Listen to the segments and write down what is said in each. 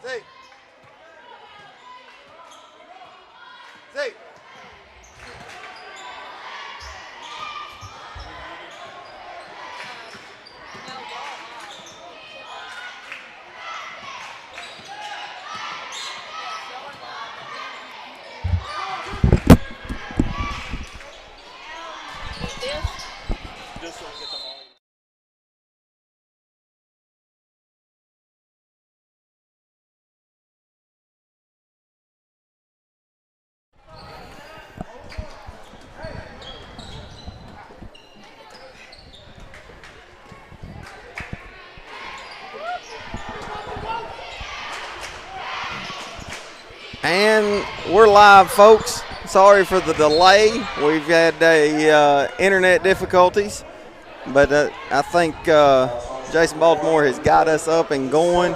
See. See. Just so I get the ball. And we're live, folks. Sorry for the delay. We've had internet difficulties, but I think Jason Baltimore has got us up and going.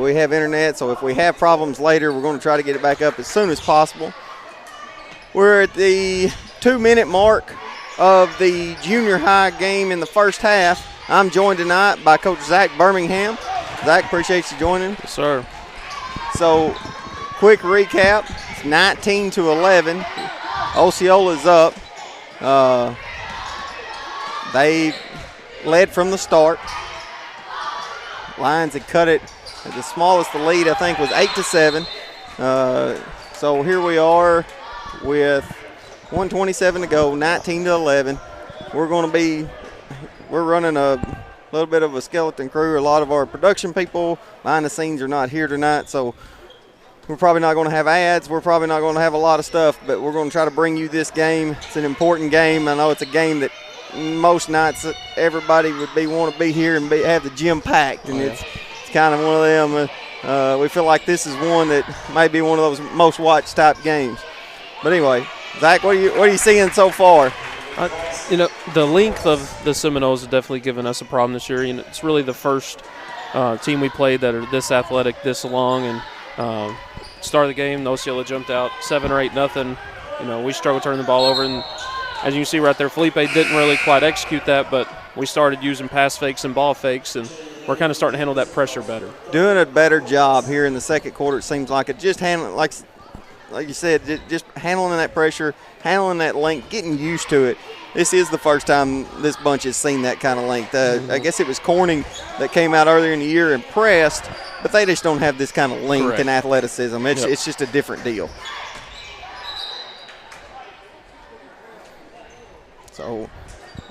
We have internet, so if we have problems later, we're going to try to get it back up as soon as possible. We're at the 2-minute mark of the junior high game in the first half. I'm joined tonight by Coach Zach Birmingham. Zach, appreciate you joining. Yes, sir. So, quick recap, it's 19-11. Osceola's up. They led from the start. Lions had cut it. The smallest the lead, I think, was 8-7. So here we are with 1:27 to go, 19-11. We're running a little bit of a skeleton crew. A lot of our production people behind the scenes are not here tonight, so we're probably not going to have ads. We're probably not going to have a lot of stuff, but we're going to try to bring you this game. It's an important game. I know it's a game that most nights everybody would want to be here and have the gym packed, and it's kind of one of them. We feel like this is one that may be one of those most watched type games. But anyway, Zach, what are you seeing so far? The length of the Seminoles has definitely given us a problem this year. It's really the first team we played that are this athletic, this long, and start of the game, Osceola jumped out 7 or 8-0. We struggled to turn the ball over, and as you can see right there, Felipe didn't really quite execute that, but we started using pass fakes and ball fakes, and we're kind of starting to handle that pressure better. Doing a better job here in the second quarter, it seems like. It just handling, like you said, just handling that pressure, handling that length, getting used to it. This is the first time this bunch has seen that kind of length. I guess it was Corning that came out earlier in the year and pressed, but they just don't have this kind of length Correct. and athleticism. It's just a different deal. So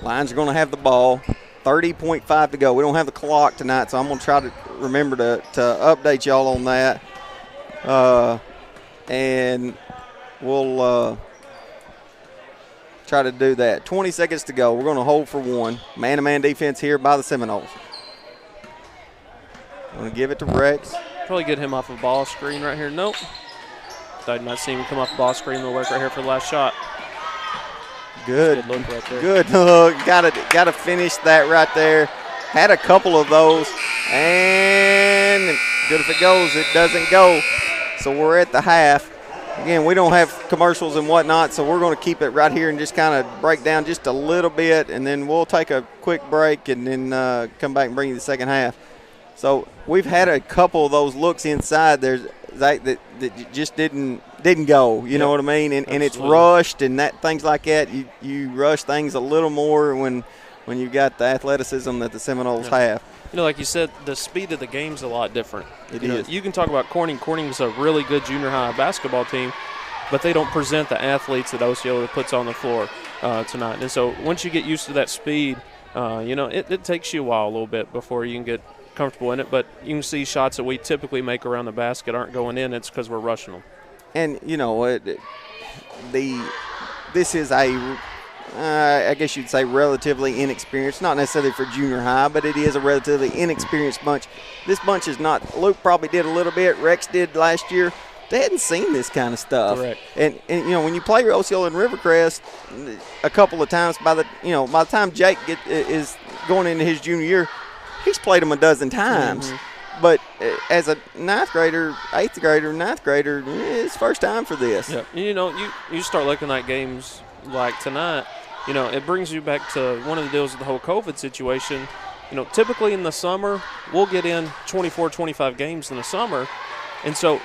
Lions are going to have the ball. 30.5 to go. We don't have the clock tonight, so I'm going to try to remember to update y'all on that. And we'll try to do that. 20 seconds to go. We're going to hold for one. Man-to-man defense here by the Seminoles. Going to give it to Rex. Probably get him off a ball screen right here. Nope. Did not see him come off the ball screen. We'll work right here for the last shot. Good look right there. Good look. Got to finish that right there. Had a couple of those. And good if it goes. It doesn't go. So we're at the half. Again, we don't have commercials and whatnot, so we're going to keep it right here and just kind of break down just a little bit, and then we'll take a quick break and then come back and bring you the second half. So we've had a couple of those looks inside there that just didn't go. You know what I mean? And it's rushed and things like that. You rush things a little more when you've got the athleticism that the Seminoles have. Like you said, the speed of the game's a lot different. It is. You can talk about Corning. Corning's a really good junior high basketball team, but they don't present the athletes that Osceola puts on the floor tonight. And so once you get used to that speed, it takes you a while a little bit before you can get comfortable in it. But you can see shots that we typically make around the basket aren't going in. It's because we're rushing them. And, this is I guess you'd say relatively inexperienced, not necessarily for junior high, but it is a relatively inexperienced bunch. This bunch is not – Luke probably did a little bit. Rex did last year. They hadn't seen this kind of stuff. Correct. And when you play Osceola and Rivercrest a couple of times, by the time Jake is going into his junior year, he's played them a dozen times. Mm-hmm. But as a ninth grader, it's first time for this. Yeah. You start looking at games like tonight, it brings you back to one of the deals with the whole COVID situation. typically in the summer, we'll get in 24, 25 games in the summer. And so,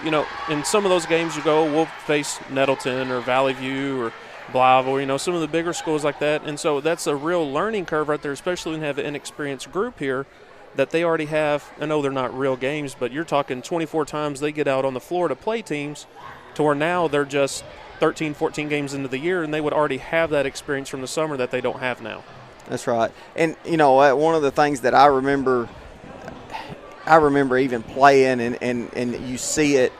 in some of those games you go, we'll face Nettleton or Valley View or Blythe or, some of the bigger schools like that. And so that's a real learning curve right there, especially when you have an inexperienced group here that they already have. I know they're not real games, but you're talking 24 times they get out on the floor to play teams to where now they're just 13, 14 games into the year, and they would already have that experience from the summer that they don't have now. That's right. And, one of the things that I remember even playing, and you see it,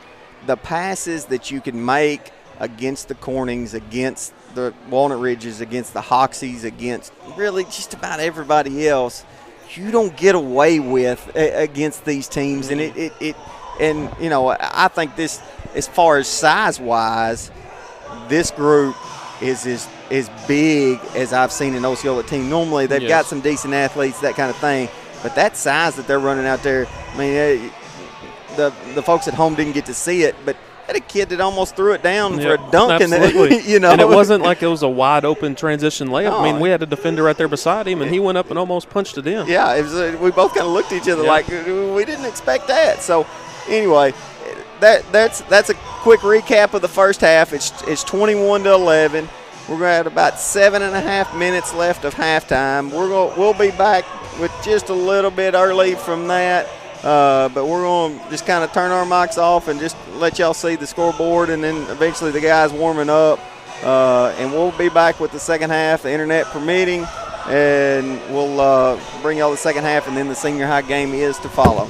the passes that you can make against the Cornings, against the Walnut Ridges, against the Hoxies, against really just about everybody else, you don't get away with against these teams. And I think this, as far as size-wise, this group is as big as I've seen an Osceola team. Normally they've got some decent athletes, that kind of thing. But that size that they're running out there, I mean, the folks at home didn't get to see it, but had a kid that almost threw it down for a dunk. Absolutely. And it wasn't like it was a wide-open transition layup. No. I mean, we had a defender right there beside him, and he went up and almost punched it in. Yeah, it was, we both kind of looked at each other like we didn't expect that. So, anyway, that's a quick recap of the first half. It's 21-11. We're going to have about 7.5 minutes left of halftime. We'll be back with just a little bit early from that. But we're going to just kind of turn our mics off and just let y'all see the scoreboard, and then eventually the guys warming up. And we'll be back with the second half, the internet permitting, and we'll bring y'all the second half, and then the senior high game is to follow.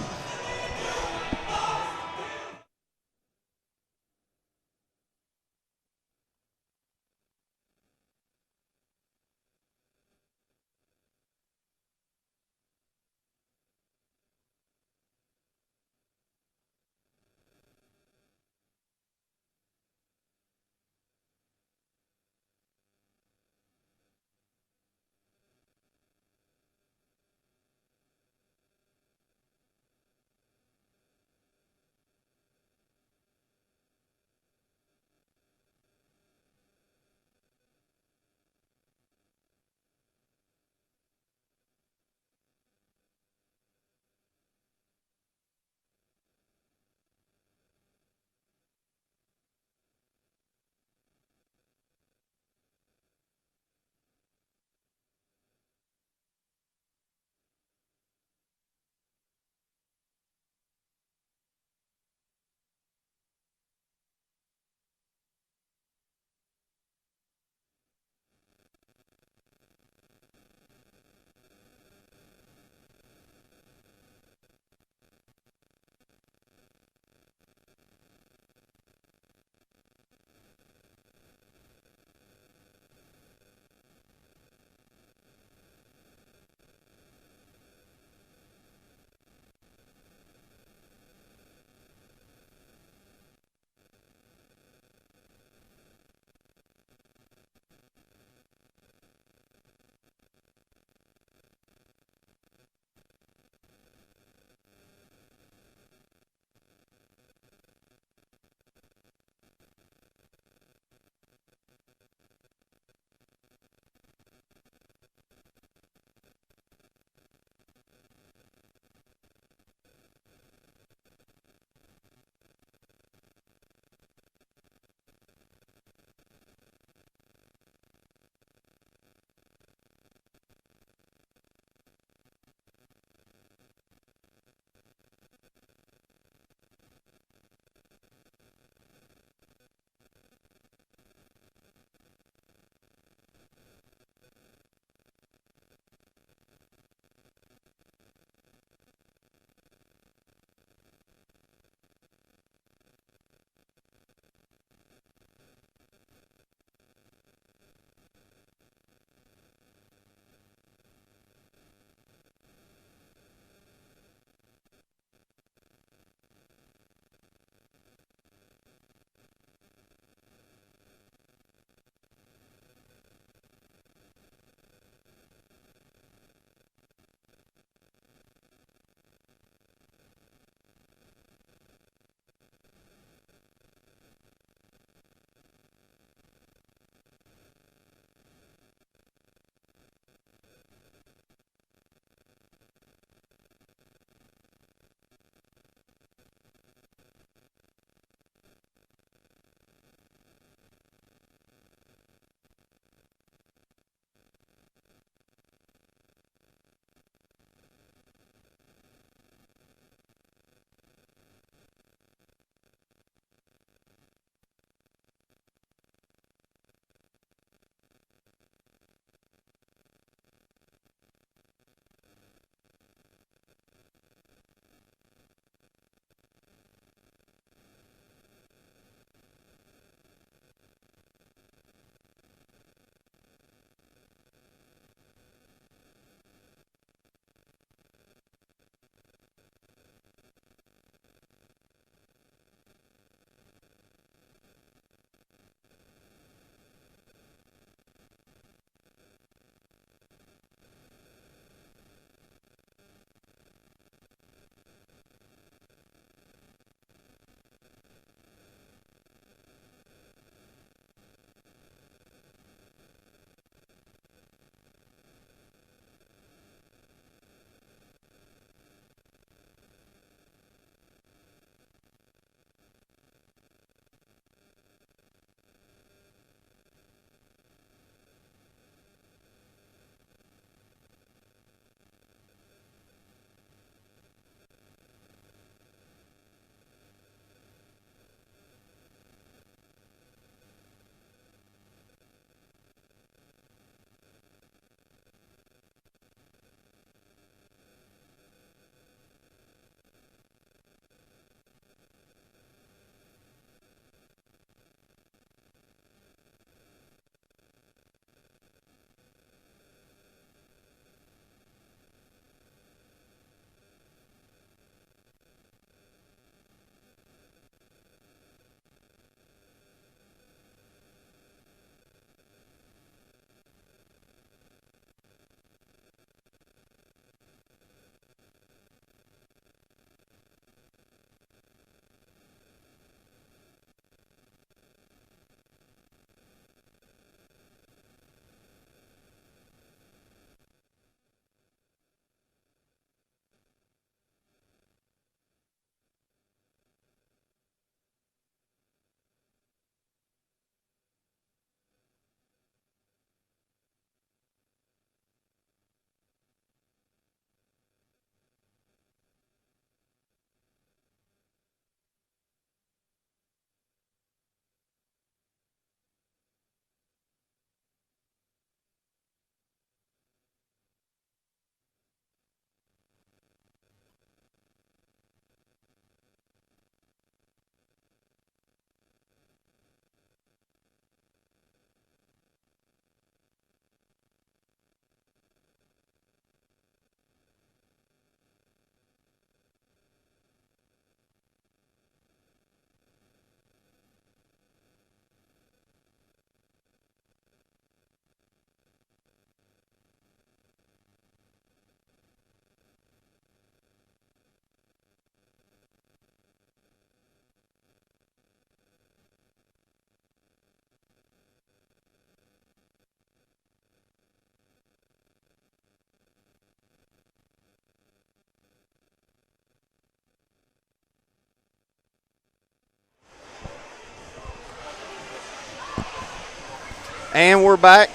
And we're back.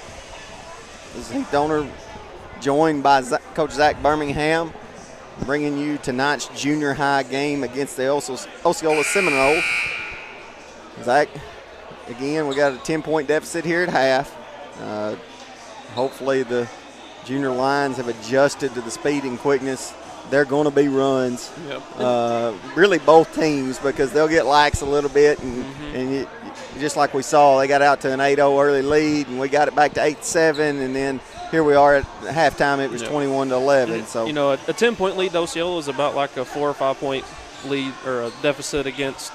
This is Heath Donor, joined by Coach Zach Birmingham, bringing you tonight's junior high game against the Osceola Seminoles. Zach, again, we got a 10-point deficit here at half. Hopefully the junior lines have adjusted to the speed and quickness. They're going to be runs. Yep. Really both teams, because they'll get lax a little bit. And just like we saw, they got out to an 8-0 early lead, and we got it back to 8-7. And then here we are at halftime. It was 21-11. So a 10-point lead to Osceola is about like a 4 or 5 point lead or a deficit against,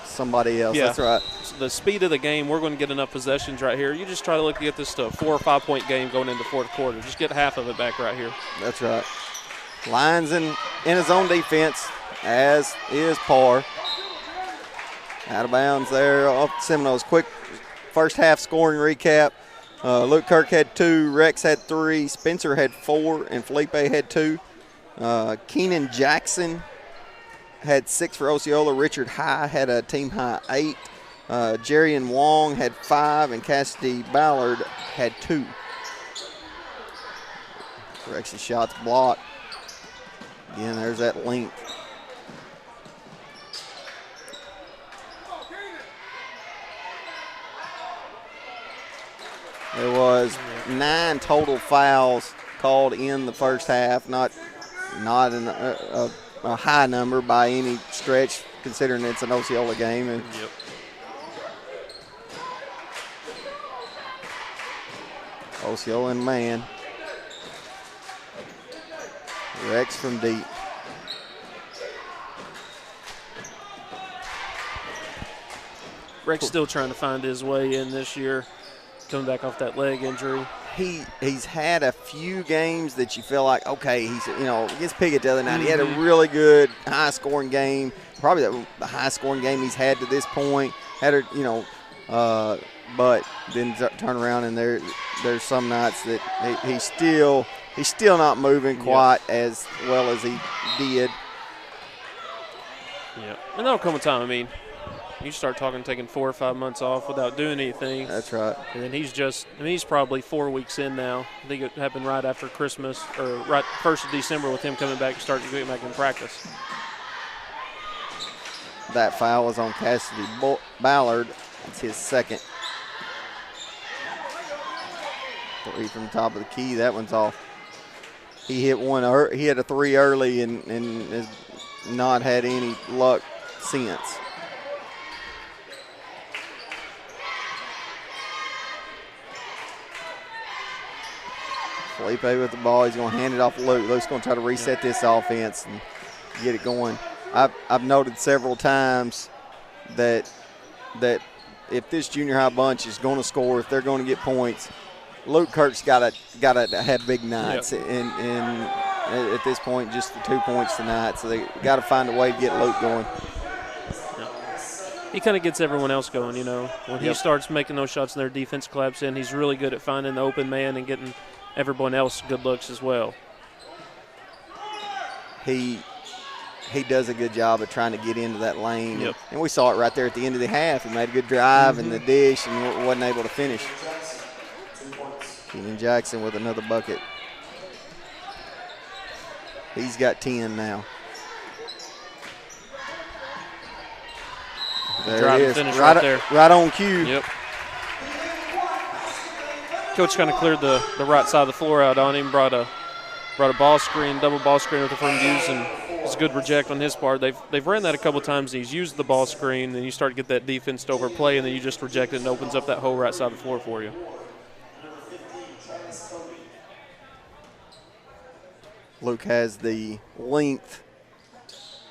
somebody else. Yeah. That's right. So the speed of the game, we're going to get enough possessions right here. You just try to look to get this to a 4 or 5 point game going into fourth quarter. Just get half of it back right here. That's right. Lions in his own defense, as is Parr. Out of bounds there off the Seminoles. Quick first half scoring recap. Luke Kirk had 2, Rex had 3, Spencer had 4, and Felipe had 2. Keenan Jackson had 6 for Osceola. Richard High had a team high 8. Jerrion Wong had 5, and Cassidy Ballard had 2. Correction shots blocked. Again, there's that length. There was 9 total fouls called in the first half. Not a high number by any stretch, considering it's an Osceola game. And Osceola in man. Rex from deep. Rex still trying to find his way in this year, coming back off that leg injury. He's had a few games that you feel like, okay, he's against Piggott the other night. He had a really good high-scoring game, probably the high-scoring game he's had to this point. But then turn around and there's some nights that he's still not moving quite as well as he did. Yeah, and that'll come a time. I mean, you start taking 4 or 5 months off without doing anything. That's right. And then he's probably 4 weeks in now. I think it happened right after Christmas or right 1st of December with him coming back to start to get back in practice. That foul was on Cassidy Ballard. It's his second. 3 from the top of the key. That one's off. He hit one. He had a 3 early and has not had any luck since. Felipe with the ball. He's going to hand it off to Luke. Luke's going to try to reset this offense and get it going. I've noted several times that if this junior high bunch is going to score, if they're going to get points, Luke Kirk's got to have big nights. And at this point, just the 2 points tonight. So they got to find a way to get Luke going. He kind of gets everyone else going, When he starts making those shots and their defense collapse in, he's really good at finding the open man and getting everyone else good looks as well. He does a good job of trying to get into that lane. And we saw it right there at the end of the half. He made a good drive and the dish and wasn't able to finish. Keenan Jackson with another bucket. He's got 10 now. There it is. Right there. Right on cue. Yep. Coach kind of cleared the right side of the floor out on him, brought a ball screen, double ball screen with the firm use, and it's a good reject on his part. They've ran that a couple times. He's used the ball screen, and you start to get that defense to overplay, and then you just reject it and opens up that whole right side of the floor for you. Luke has the length.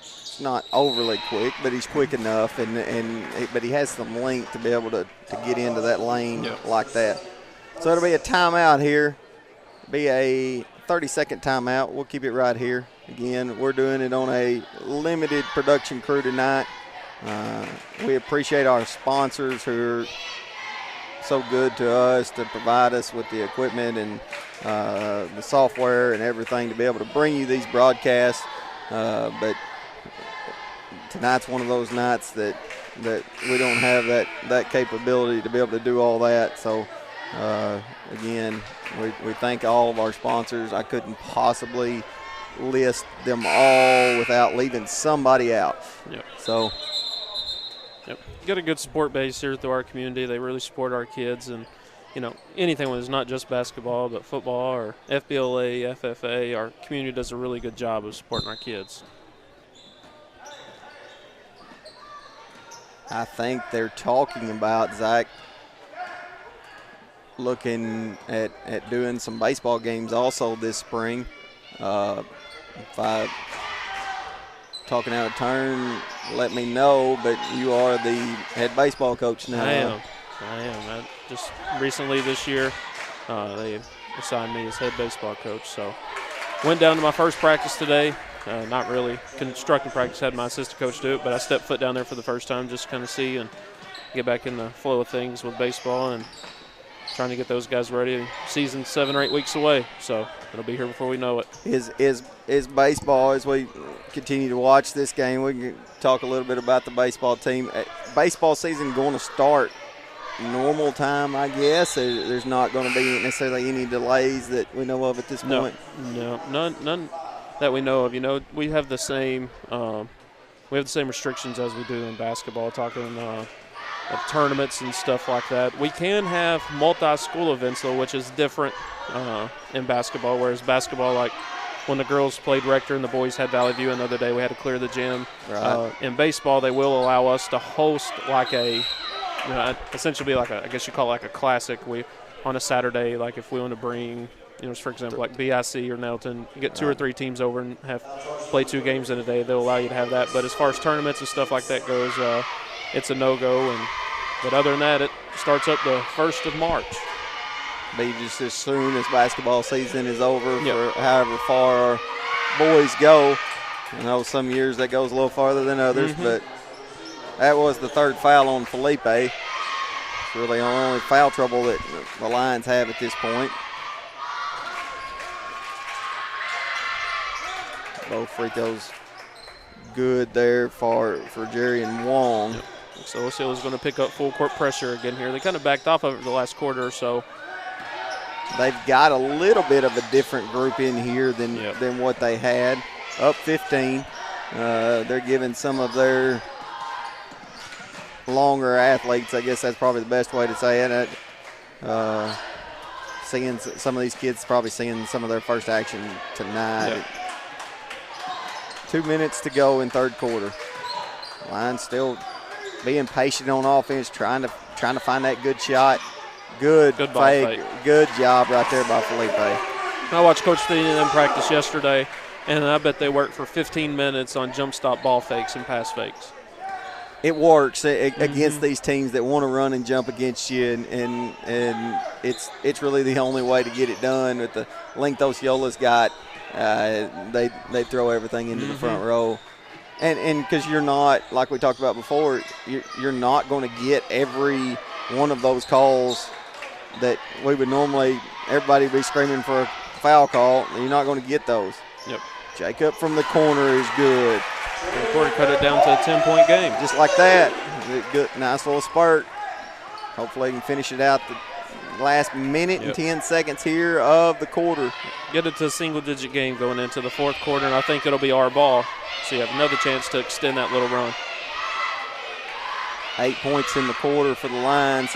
It's not overly quick, but he's quick enough, but he has some length to be able to get into that lane like that. So it'll be a timeout here. Be a 30-second timeout. We'll keep it right here. Again, we're doing it on a limited production crew tonight. We appreciate our sponsors who are so good to us to provide us with the equipment and the software and everything to be able to bring you these broadcasts. But tonight's one of those nights that we don't have that capability to be able to do all that. So Again, we thank all of our sponsors. I couldn't possibly list them all without leaving somebody out. Yep. So, yep, got a good support base here through our community. They really support our kids, and anything when it's not just basketball, but football or FBLA, FFA. Our community does a really good job of supporting our kids. I think they're talking about, Zach, looking at doing some baseball games also this spring. If I'm talking out of turn, let me know, but you are the head baseball coach now. I am. Just recently this year, they assigned me as head baseball coach. So went down to my first practice today. Not really constructing practice, had my assistant coach do it, but I stepped foot down there for the first time just to kind of see and get back in the flow of things with baseball and trying to get those guys ready. Season's 7 or 8 weeks away, so it'll be here before we know it. Is baseball, as we continue to watch this game, we can talk a little bit about the baseball team. Baseball season going to start normal time, I guess. There's not going to be necessarily any delays that we know of at this point. No, none that we know of. We have the same restrictions as we do in basketball. Talking of tournaments and stuff like that. We can have multi-school events though, which is different in basketball. Whereas basketball, like when the girls played Rector and the boys had Valley View another day, we had to clear the gym. Right. In baseball, they will allow us to host like essentially like I guess you call it like a classic. We on a Saturday, like if we want to bring, for example, like BIC or Nelton, you get 2 or 3 teams over and play 2 games in a day. They'll allow you to have that. But as far as tournaments and stuff like that goes, it's a no-go. But other than that, it starts up the 1st of March. Be just as soon as basketball season is over, Yep. for however far our boys go. I know some years that goes a little farther than others, but that was the 3rd foul on Felipe. It's really the only foul trouble that the Lions have at this point. Both free throws good there for Jerry and Wong. Yep. So Osceola's going to pick up full court pressure again here. They kind of backed off of it the last quarter or so. They've got a little bit of a different group in here than what they had. Up 15. They're giving some of their longer athletes, I guess that's probably the best way to say it. Seeing some of these kids probably seeing some of their first action tonight. Yep. 2 minutes to go in 3rd quarter. Lions still being patient on offense, trying to find that good shot. Good fake. Good job right there by Felipe. I watched Coach Thielen in practice yesterday, and I bet they worked for 15 minutes on jump stop ball fakes and pass fakes. It works against these teams that want to run and jump against you, and it's really the only way to get it done. With the length Osceola's got, they throw everything into the front row. And because you're not, like we talked about before, you're not going to get every one of those calls that we would normally, everybody would be screaming for a foul call. You're not going to get those. Yep. Jacob from the corner is good. The quarter cut it down to a 10-point game. Just like that. Good, nice little spurt. Hopefully they can finish it out the last minute and 10 seconds here of the quarter. Get it to a single-digit game going into the 4th quarter, and I think it'll be our ball. So you have another chance to extend that little run. 8 points in the quarter for the Lions.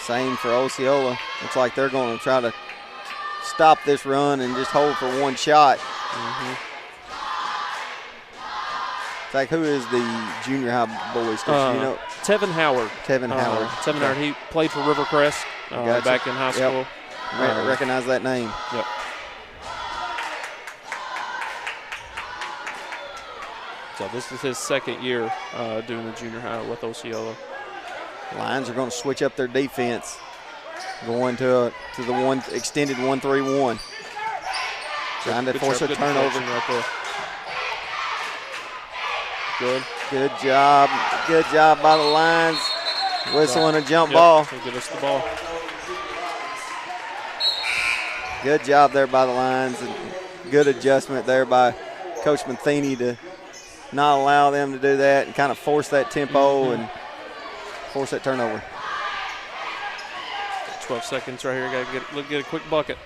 Same for Osceola. Looks like they're going to try to stop this run and just hold for one shot. Zach, who is the junior high boys coach? You know, Tevin Howard. Tevin Howard. Tevin Howard. He played for Rivercrest back in high school. Recognize that name. Yep. So this is his 2nd year doing the junior high with Osceola. Lions are going to switch up their defense, going to the one extended 1-3-1. Trying to force a turnover. Right there. Good job. Good job by the Lions. Whistling a jump ball. He'll give us the ball. Good job there by the Lions, and good adjustment there by Coach Matheny to not allow them to do that and kind of force that tempo and force that turnover. 12 seconds right here. Got to get a quick bucket.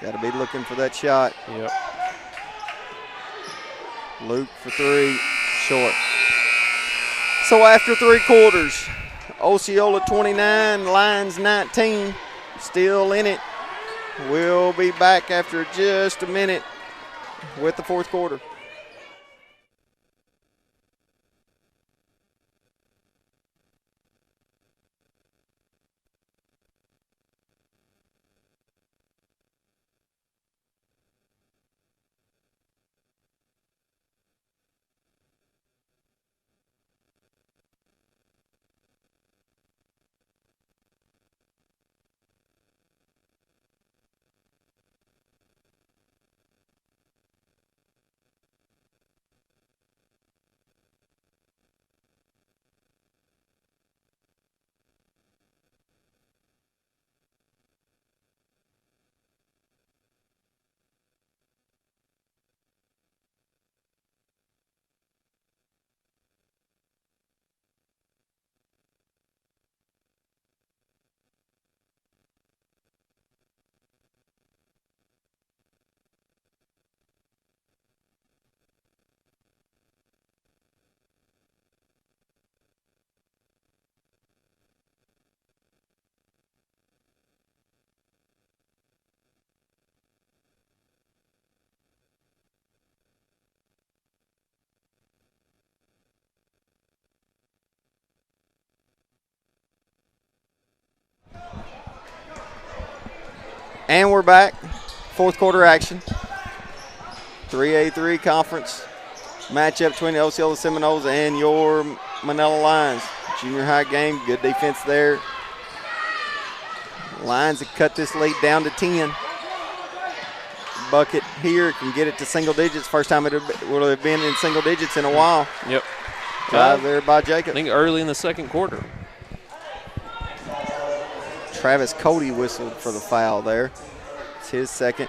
Got to be looking for that shot. Yep. Luke for three, short. So after 3 quarters, Osceola 29, Lions 19, still in it. We'll be back after just a minute with the 4th quarter. And we're back. 4th quarter action. 3A3 conference matchup between the Osceola Seminoles and your Manila Lions. Junior high game, good defense there. Lions have cut this lead down to 10. Bucket here can get it to single digits. First time it would have been in single digits in a while. Yep. Drive there by Jacob. I think early in the 2nd quarter. Travis Cody whistled for the foul there. It's his 2nd,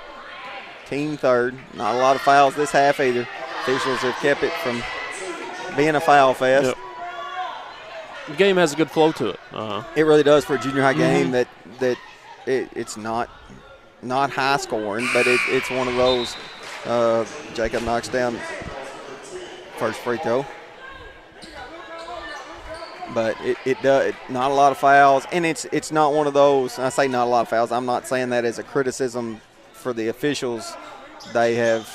team 3rd. Not a lot of fouls this half either. Officials have kept it from being a foul fest. Yep. The game has a good flow to it. It really does for a junior high game. That it's not high scoring, but it's one of those. Jacob knocks down first free throw. But it does not a lot of fouls, and it's not one of those. I say not a lot of fouls. I'm not saying that as a criticism for the officials. They've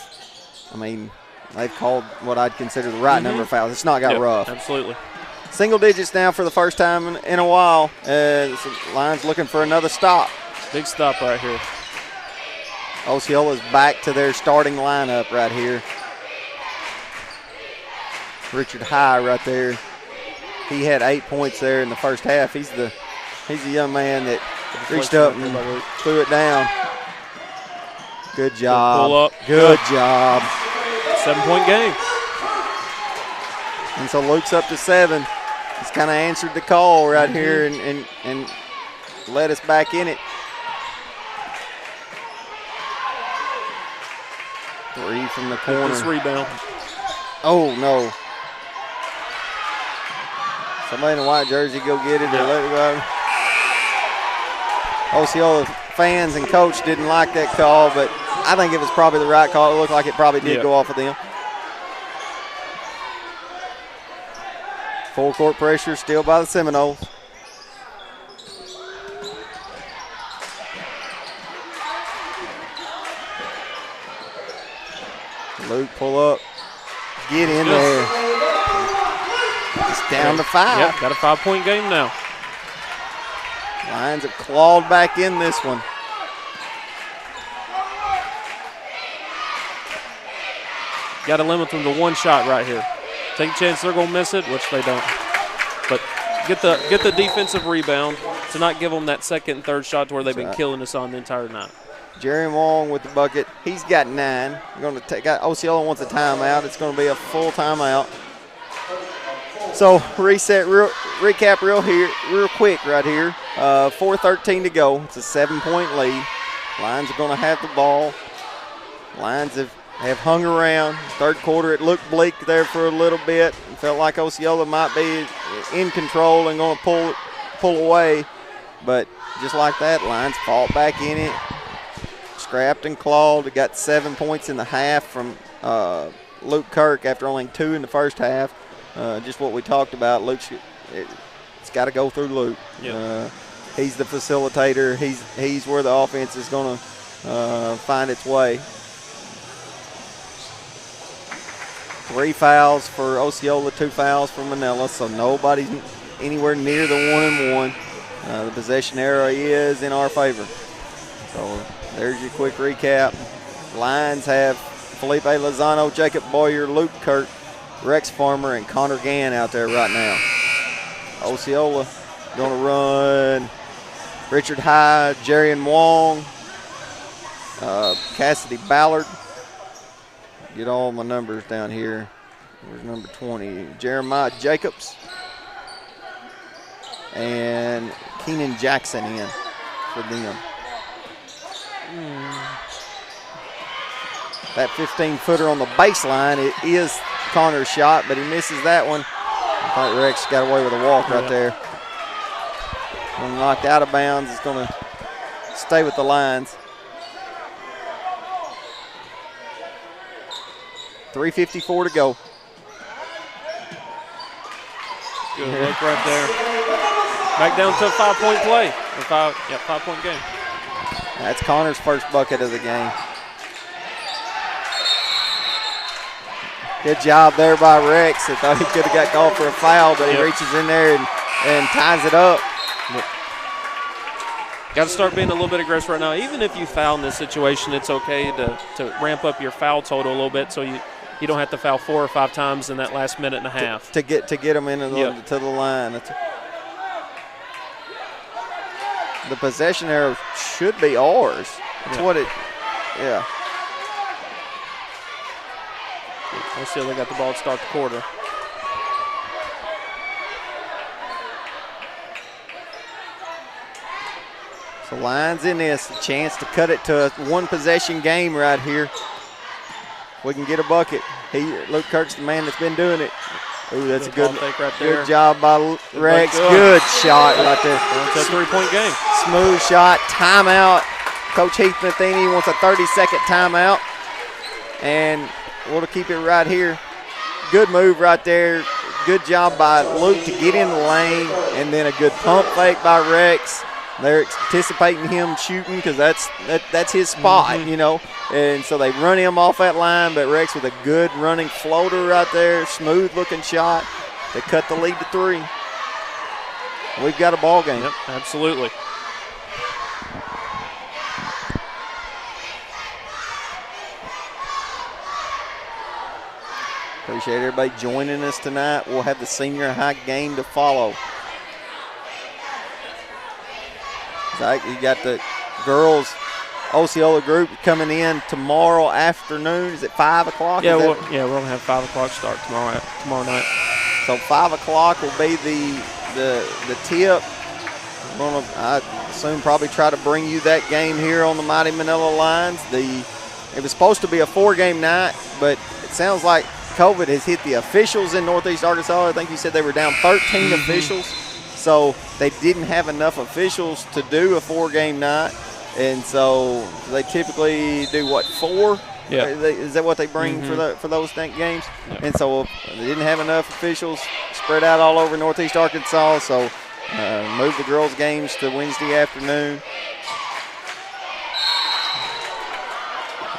called what I'd consider the right number of fouls. It's not got rough. Absolutely. Single digits now for the first time in a while. Lions looking for another stop. Big stop right here. Osceola's back to their starting lineup right here. Richard High right there. He had 8 points there in the first half. He's the young man that reached up and threw it down. Good job. Pull up. Good job. 7-point game. And so Luke's up to 7. He's kind of answered the call right here and led us back in it. 3 from the corner. This rebound. Oh, no. Somebody in a white jersey go get it or let it go. Osceola fans and coach didn't like that call, but I think it was probably the right call. It looked like it probably did go off of them. Full court pressure still by the Seminoles. Luke pull up. Get in there. It's down to 5. Yep, got a 5-point game now. Lions have clawed back in this one. Got to limit them to 1 shot right here. Take a chance they're going to miss it, which they don't. But get the defensive rebound to not give them that 2nd and 3rd shot to where they've been killing us on the entire night. Jerry Wong with the bucket. He's got 9. We're going to take out. Osceola wants a timeout. It's going to be a full timeout. So recap real quick right here. 4:13 to go. It's a 7-point lead. Lions are going to have the ball. Lions have have hung around. Third quarter, it looked bleak there for a little bit. It felt like Osceola might be in control and going to pull away. But just like that, Lions fought back in it, scrapped and clawed. It got 7 points in the half from Luke Kirk after only 2 in the first half. Just what we talked about. It's got to go through Luke. Yep. He's the facilitator. He's where the offense is going to find its way. 3 fouls for Osceola, 2 fouls for Manila, so nobody's anywhere near the 1-and-1. The possession arrow is in our favor. So there's your quick recap. Lions have Felipe Lozano, Jacob Boyer, Luke Kirk, Rex Farmer, and Connor Gann out there right now. Osceola going to run Richard Hyde, Jarian Wong, Cassidy Ballard. Get all my numbers down here. There's number 20, Jeremiah Jacobs, and Keenan Jackson in for them. That 15-footer on the baseline, it is Connor's shot, but he misses that one. I thought Rex got away with a walk right there. When knocked out of bounds, it's going to stay with the Lions. 3:54 to go. Good look right there. Back down to a 5-point play. A 5-point game. That's Connor's first bucket of the game. Good job there by Rex. I thought he could have got called for a foul, but he reaches in there and ties it up. Got to start being a little bit aggressive right now. Even if you foul in this situation, it's okay to ramp up your foul total a little bit so you don't have to foul 4 or 5 times in that last minute and a half. To get them into to the line. The possession arrow should be ours. That's what it, yeah. Let's see if they got the ball to start the quarter. So Lions in this, a chance to cut it to a 1-possession game right here. We can get a bucket. Luke Kirk's the man that's been doing it. Ooh, that's a good job by Rex. Good shot right there. It's a 3-point game. Smooth shot. Timeout. Coach Heath Matheny wants a 30-second timeout. And we'll keep it right here. Good move right there. Good job by Luke to get in the lane. And then a good pump fake by Rex. They're anticipating him shooting because that's his spot, you know. And so they run him off that line, but Rex with a good running floater right there, smooth-looking shot to cut the lead to 3. We've got a ball game. Yep, absolutely. Appreciate everybody joining us tonight. We'll have the senior high game to follow. You got the girls Osceola group coming in tomorrow afternoon. Is it 5 o'clock? Yeah, we're going to have 5 o'clock start tomorrow night. So 5 o'clock will be the tip. We're going to, I assume, probably try to bring you that game here on the Mighty Manila Lions. It was supposed to be a 4-game night, but it sounds like COVID has hit the officials in Northeast Arkansas. I think you said they were down 13 officials. So they didn't have enough officials to do a 4-game night. And so they typically do, 4? Yeah. Is that what they bring for those games? Yeah. And so they didn't have enough officials spread out all over Northeast Arkansas. So move the girls' games to Wednesday afternoon.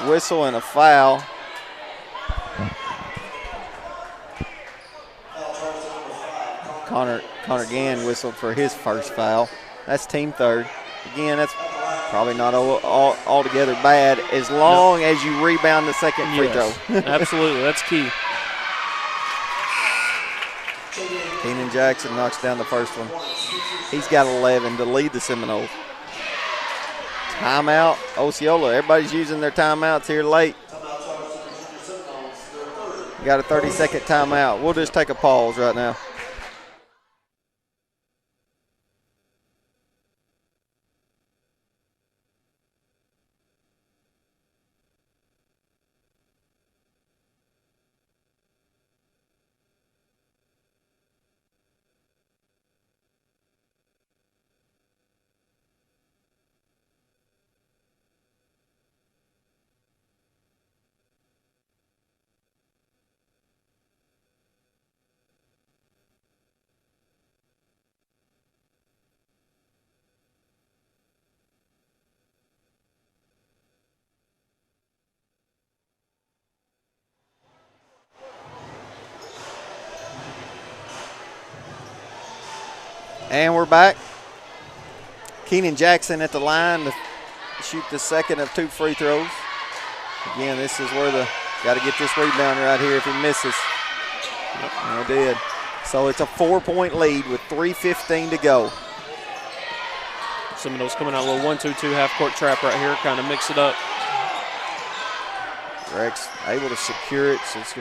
Whistle and a foul. Connor Gann whistled for his first foul. That's team third. Again, that's probably not altogether bad as long as you rebound the second free throw. Absolutely, that's key. Keenan Jackson knocks down the first one. He's got 11 to lead the Seminoles. Timeout, Osceola. Everybody's using their timeouts here late. Got a 30-second timeout. We'll just take a pause right now. And we're back. Keenan Jackson at the line to shoot the second of 2 free throws. Again, this is where got to get this rebound right here if he misses. Yep. And he did. So it's a 4-point lead with 3:15 to go. Seminoles coming out a little 1-2-2 half-court trap right here, kind of mix it up. Rex able to secure it, so it's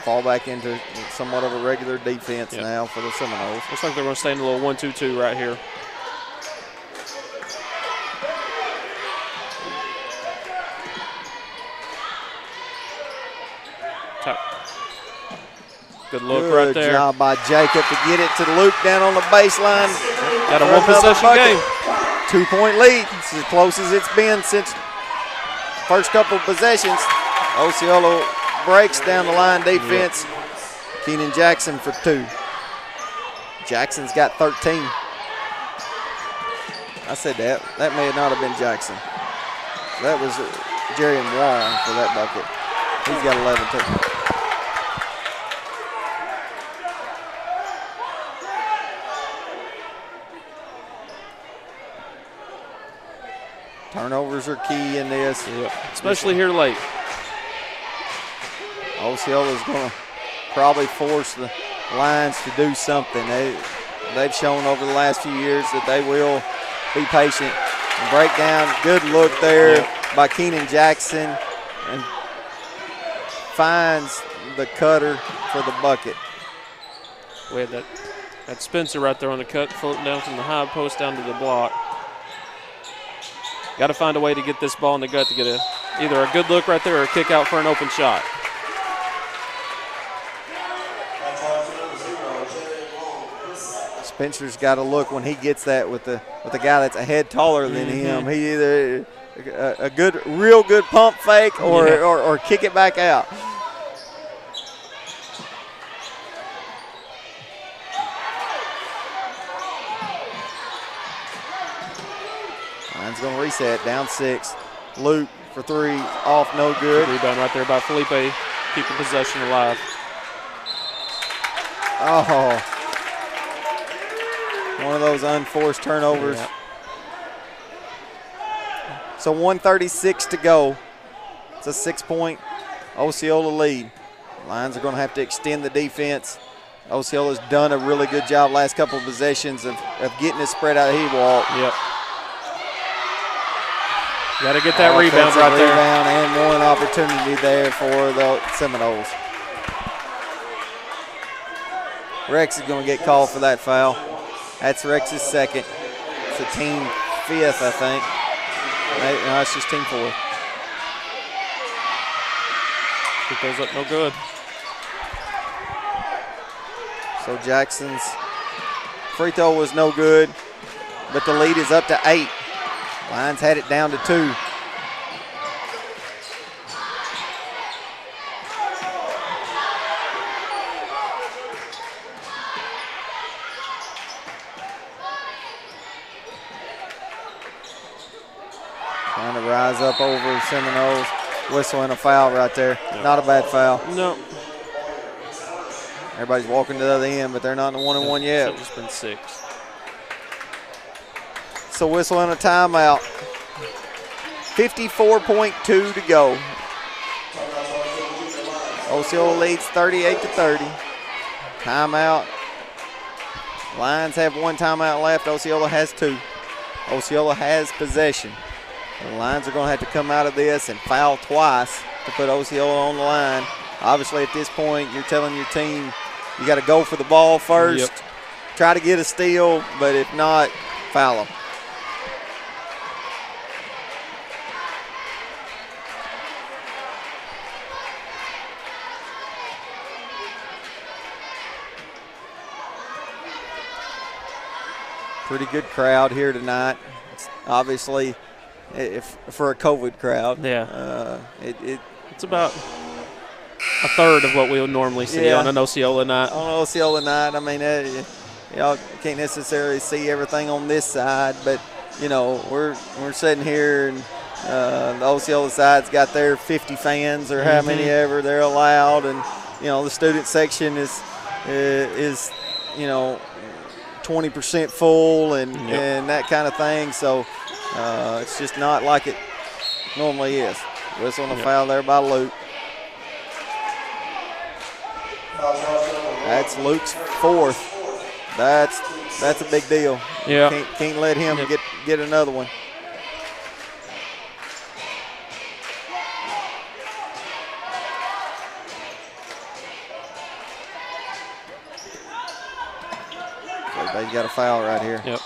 fall back into somewhat of a regular defense now for the Seminoles. Looks like they're going to stay in a little 1-2-2 right here. Good look right there. Good job by Jacob to get it to Luke down on the baseline. Got a one-possession game. 2-point lead. It's as close as it's been since first couple of possessions. Osceola breaks down the line defense. Yep. Keenan Jackson for 2. Jackson's got 13. I said that. That may not have been Jackson. That was Jerry and Wong for that bucket. He's got 11 too. Turnovers are key in this. Yep. Especially here late. Osceola's going to probably force the Lions to do something. They've shown over the last few years that they will be patient and break down. Good look there by Keenan Jackson and finds the cutter for the bucket. We had that Spencer right there on the cut, floating down from the high post down to the block. Got to find a way to get this ball in the gut to get either a good look right there or a kick out for an open shot. Spencer's got to look when he gets that with the guy that's a head taller than him. He either a real good pump fake or kick it back out. Lions going to reset, down 6. Luke for 3, off, no good. Rebound right there by Felipe, keeping possession alive. Oh, one of those unforced turnovers. Yeah. So 1:36 to go. It's a 6-point Osceola lead. Lions are going to have to extend the defense. Osceola's done a really good job last couple of possessions of getting it spread out. He walked. Yep. Got to get that rebound right there. Rebound and one opportunity there for the Seminoles. Rex is going to get called for that foul. That's Rex's second. It's a team 5th, I think. No, it's just team 4th. It goes up no good. So Jackson's free throw was no good, but the lead is up to 8. Lions had it down to 2. Trying to rise up over Seminoles. Whistling a foul right there. Yep. Not a bad foul. No. Everybody's walking to the other end, but they're not in the 1-and-1 yet. It's been 6. So whistling a timeout. 54.2 to go. Osceola leads 38-30. Timeout. Lions have 1 timeout left. Osceola has 2. Osceola has possession. The Lions are going to have to come out of this and foul twice to put Osceola on the line. Obviously, at this point, you're telling your team you got to go for the ball first. Yep. Try to get a steal, but if not, foul them. Pretty good crowd here tonight. It's obviously, for a COVID crowd. Yeah. It's about a third of what we would normally see on an Osceola night. On an Osceola night, I mean, y'all can't necessarily see everything on this side, but we're sitting here and the Osceola side's got their 50 fans or how many ever they're allowed, and the student section is 12 20% full and that kind of thing. So it's just not like it normally is. Whistle on the foul there by Luke. That's Luke's fourth. That's a big deal. Yeah. Can't let him get another one. They got a foul right here. Yep.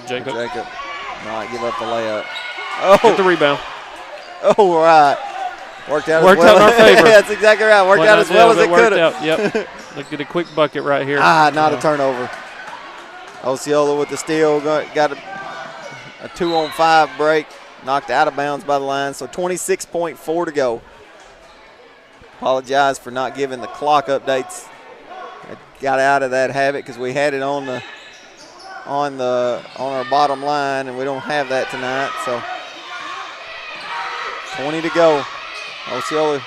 Jacob might give up the layup. Oh, get the rebound. Oh, right. Worked out in our favor. That's exactly right. Worked out as well as it could have. Yep. Look at a quick bucket right here. Not a turnover. Osceola with the steal. Got a 2-on-5 break. Knocked out of bounds by the line. So 26.4 to go. Apologize for not giving the clock updates. I got out of that habit because we had it on our bottom line, and we don't have that tonight. So 20 to go. Osceola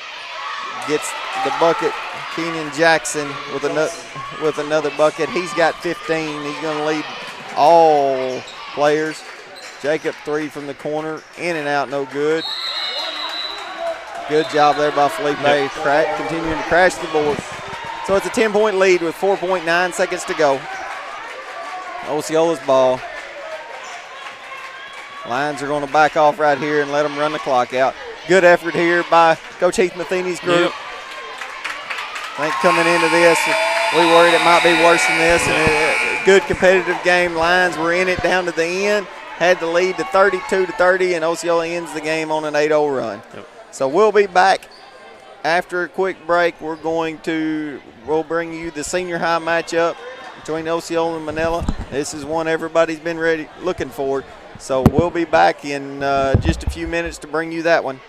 gets the bucket. Keenan Jackson with another bucket. He's got 15. He's going to lead all players. Jacob, 3 from the corner. In and out, no good. Good job there by Felipe. Continuing to crash the board. So it's a 10-point lead with 4.9 seconds to go. Osceola's ball. Lions are going to back off right here and let them run the clock out. Good effort here by Coach Heath Matheny's group. Yep. I think coming into this, we worried it might be worse than this. And a good competitive game. Lions were in it down to the end. Had the lead to 32-30, and Osceola ends the game on an 8-0 run. Yep. So we'll be back after a quick break. We'll bring you the senior high matchup between Osceola and Manila. This is one everybody's been looking for. So we'll be back in just a few minutes to bring you that one.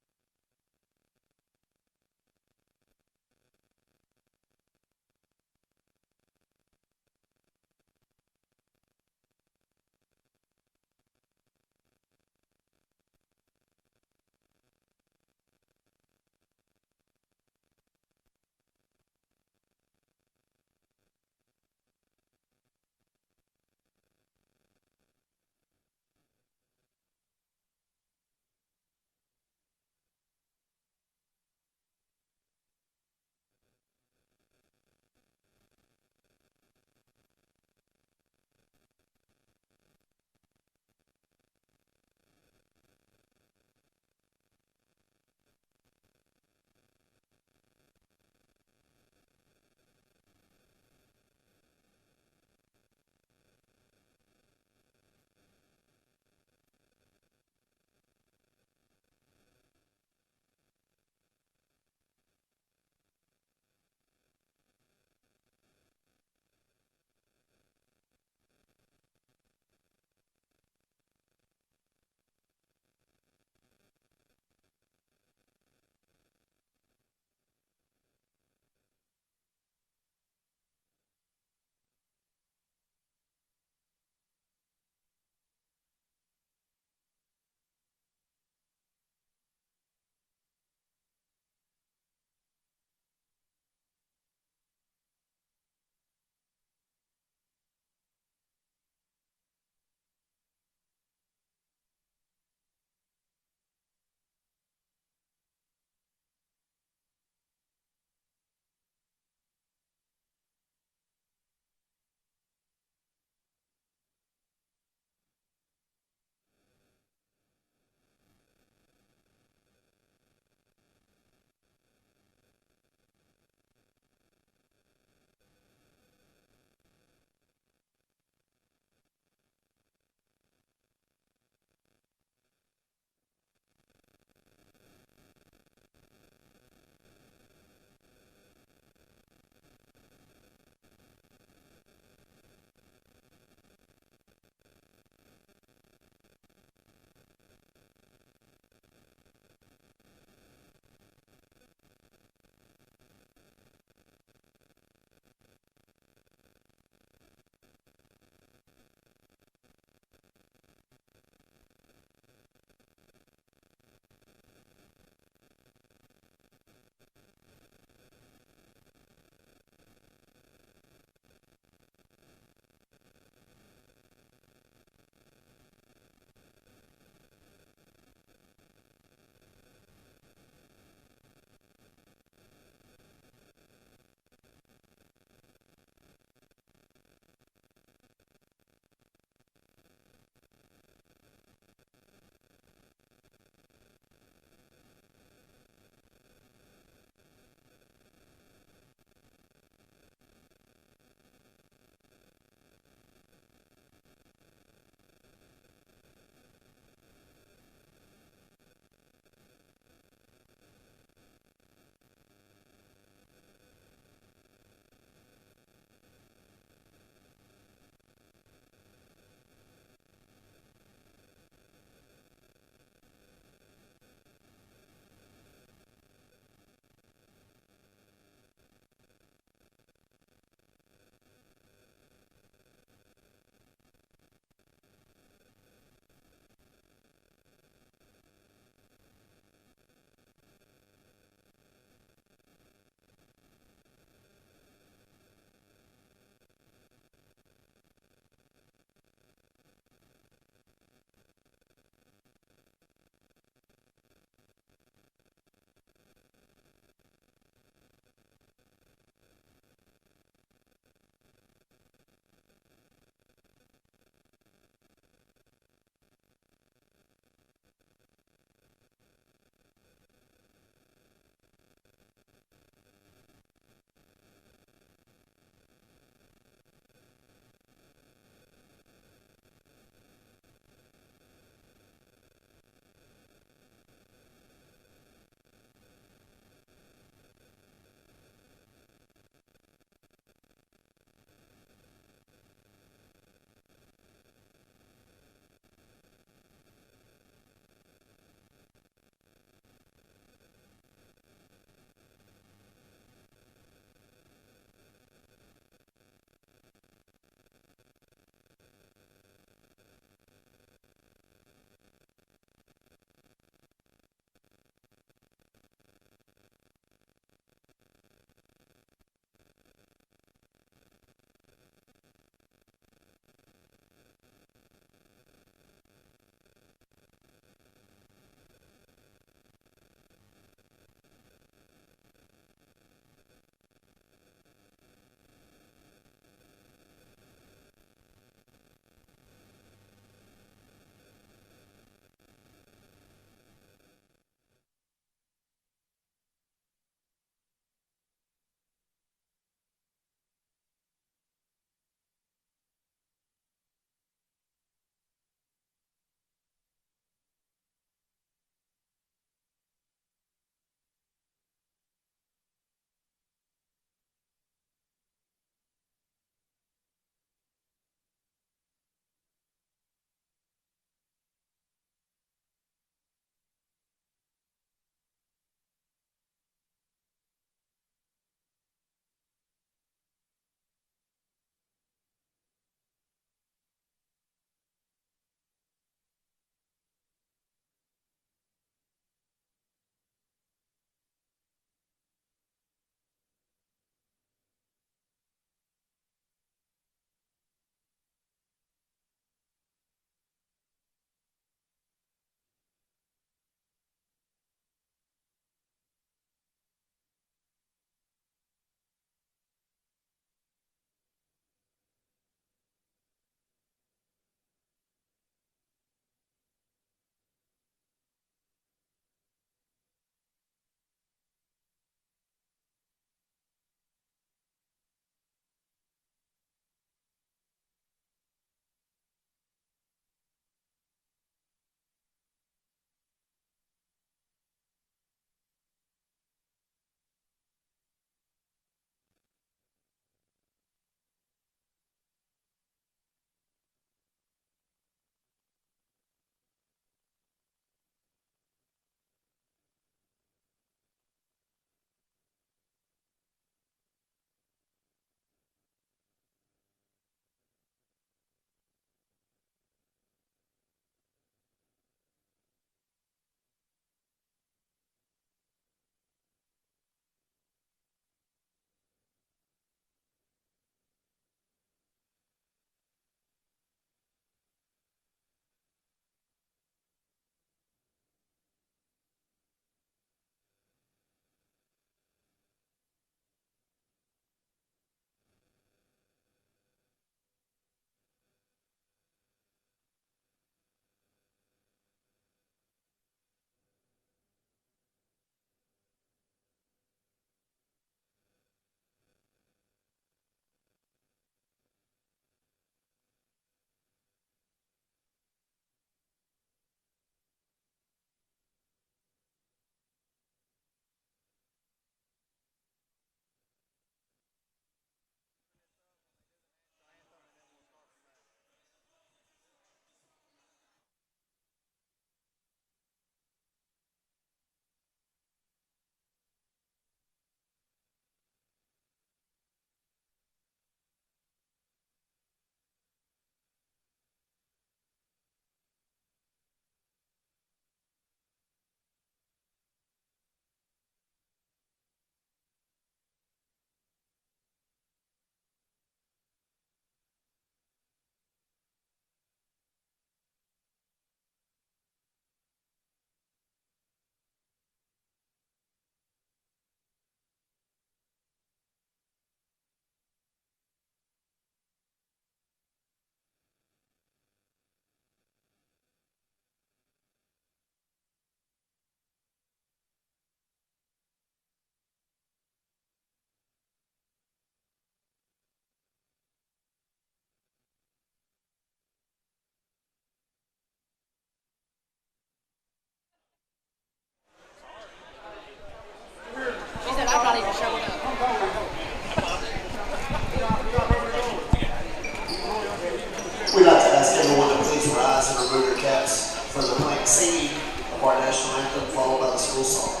ask everyone to please rise and remove your caps for the playing singing of our national anthem, followed by the school song.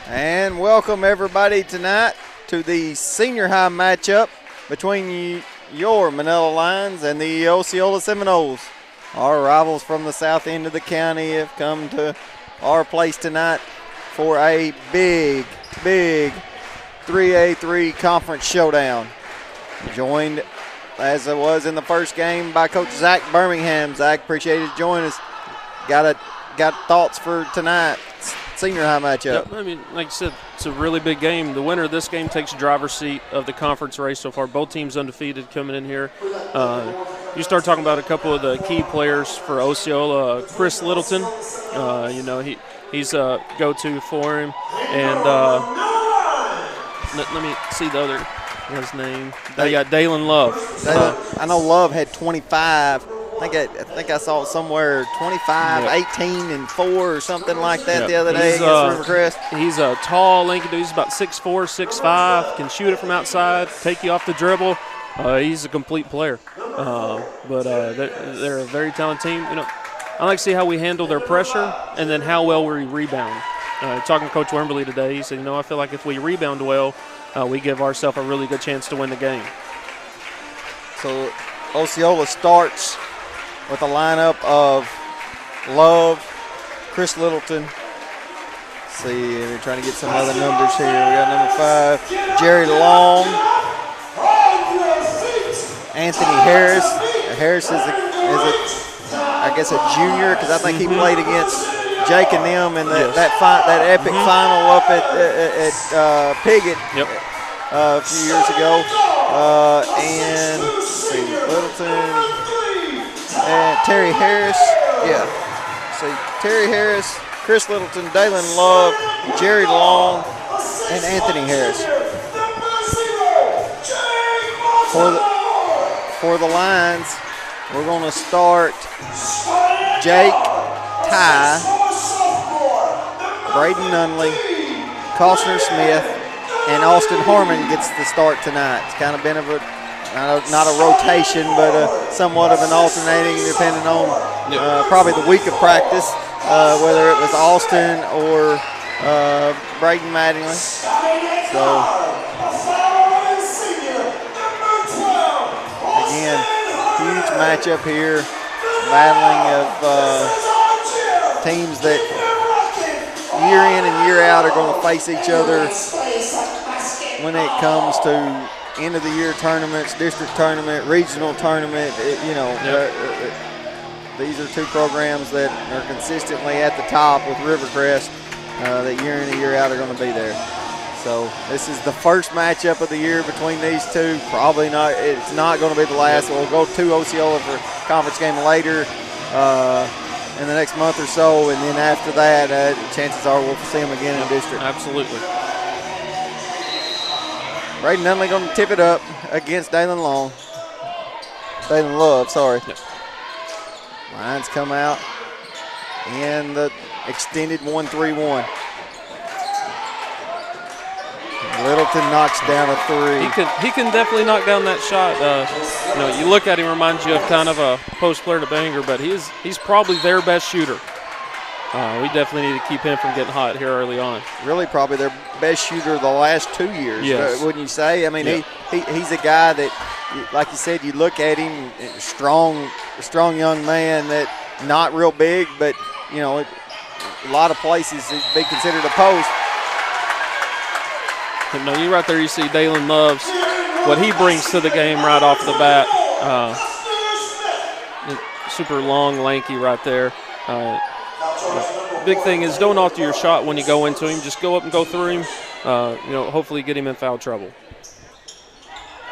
And welcome everybody tonight to the senior high matchup between your Manila Lions and the Osceola Seminoles. Our rivals from the south end of the county have come to our place tonight for a big 3A3 conference showdown. Joined, as it was in the first game, by Coach Zach Birmingham. Zach, appreciate you joining us. Got thoughts for tonight? Senior high matchup. I mean, like I said, it's a really big game. The winner of this game takes driver's seat of the conference race so far. Both teams undefeated coming in here. You start talking about a couple of the key players for Osceola. Chris Littleton, he's a go-to for him. And let me see the other, his name. They got Dalen Love. I know Love had 25. I think I saw it somewhere 25, 18, and 4 or something like that the other day against Rivercrest. He's a tall, lanky dude. He's about 6'4", 6'5", can shoot it from outside, take you off the dribble. He's a complete player. But they're a very talented team. I like to see how we handle their pressure and then how well we rebound. Talking to Coach Wimberly today, he said, I feel like if we rebound well, we give ourselves a really good chance to win the game. So Osceola starts with a lineup of Love, Chris Littleton. Let's see, we're trying to get some other numbers here. We got number 5, Jerry Long, Anthony Harris. Harris is I guess a junior, because I think he played against Jake and them in that epic final up at Piggott a few years ago. And let's see, Littleton. And Terry Harris, Terry Harris, Chris Littleton, Dalen Love, Jerry Long, and Anthony Harris. For the Lions, we're going to start Jake, Ty, Braden Nunley, Costner Smith, and Austin Harmon gets the start tonight. It's kind of been not a rotation, but somewhat of an alternating, depending on probably the week of practice, whether it was Austin or Braden Mattingly. So, again, huge matchup here, battling of teams that year in and year out are going to face each other when it comes to end of the year tournaments, district tournament, regional tournament. These are two programs that are consistently at the top with Rivercrest that year in and year out are going to be there. So this is the first matchup of the year between these two. Probably not. It's not going to be the last. We'll go to Osceola for conference game later in the next month or so, and then after that, chances are we'll see them again in district. Absolutely. Braden Nunley going to tip it up against Dalen Love, sorry. Yep. Lions come out in the extended 1-3-1. Littleton knocks down a three. He can definitely knock down that shot. You look at him, reminds you of kind of a post player to Banger, but he's probably their best shooter. We definitely need to keep him from getting hot here early on. Really, probably their best shooter the last 2 years. Yes. Wouldn't you say? I mean, he's a guy that, like you said, you look at him, strong young man that not real big, but a lot of places he'd be considered a post. But you right there, you see Dalen Love's what he brings to the game right off the bat. Super long, lanky right there. Big thing is don't alter your shot when you go into him. Just go up and go through him. Hopefully get him in foul trouble.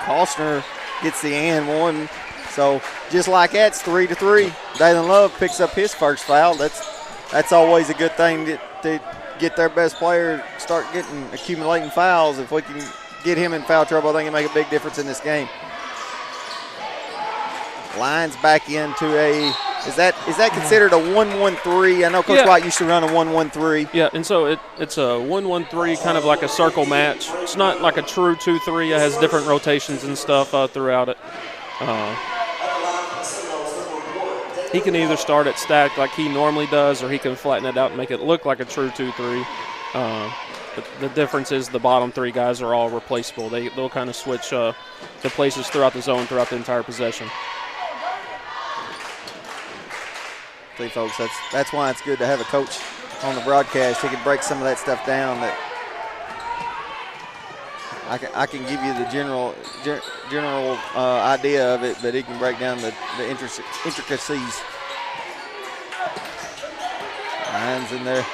Costner gets the and one. So just like that, it's 3-3. Dalen Love picks up his first foul. That's always a good thing to get their best player start accumulating fouls. If we can get him in foul trouble, I think it'll make a big difference in this game. Lions back into is that considered a 1-1-3? I know Coach White used to run a 1-1-3. Yeah, and so it's a 1-1-3, kind of like a circle match. It's not like a true 2-3. It has different rotations and stuff throughout it. He can either start it stacked like he normally does, or he can flatten it out and make it look like a true 2-3. But the difference is the bottom three guys are all replaceable. They'll kind of switch the places throughout the zone throughout the entire possession. See, folks, that's why it's good to have a coach on the broadcast. He can break some of that stuff down. That I can give you the general idea of it, but he can break down the intricacies. Lions in there.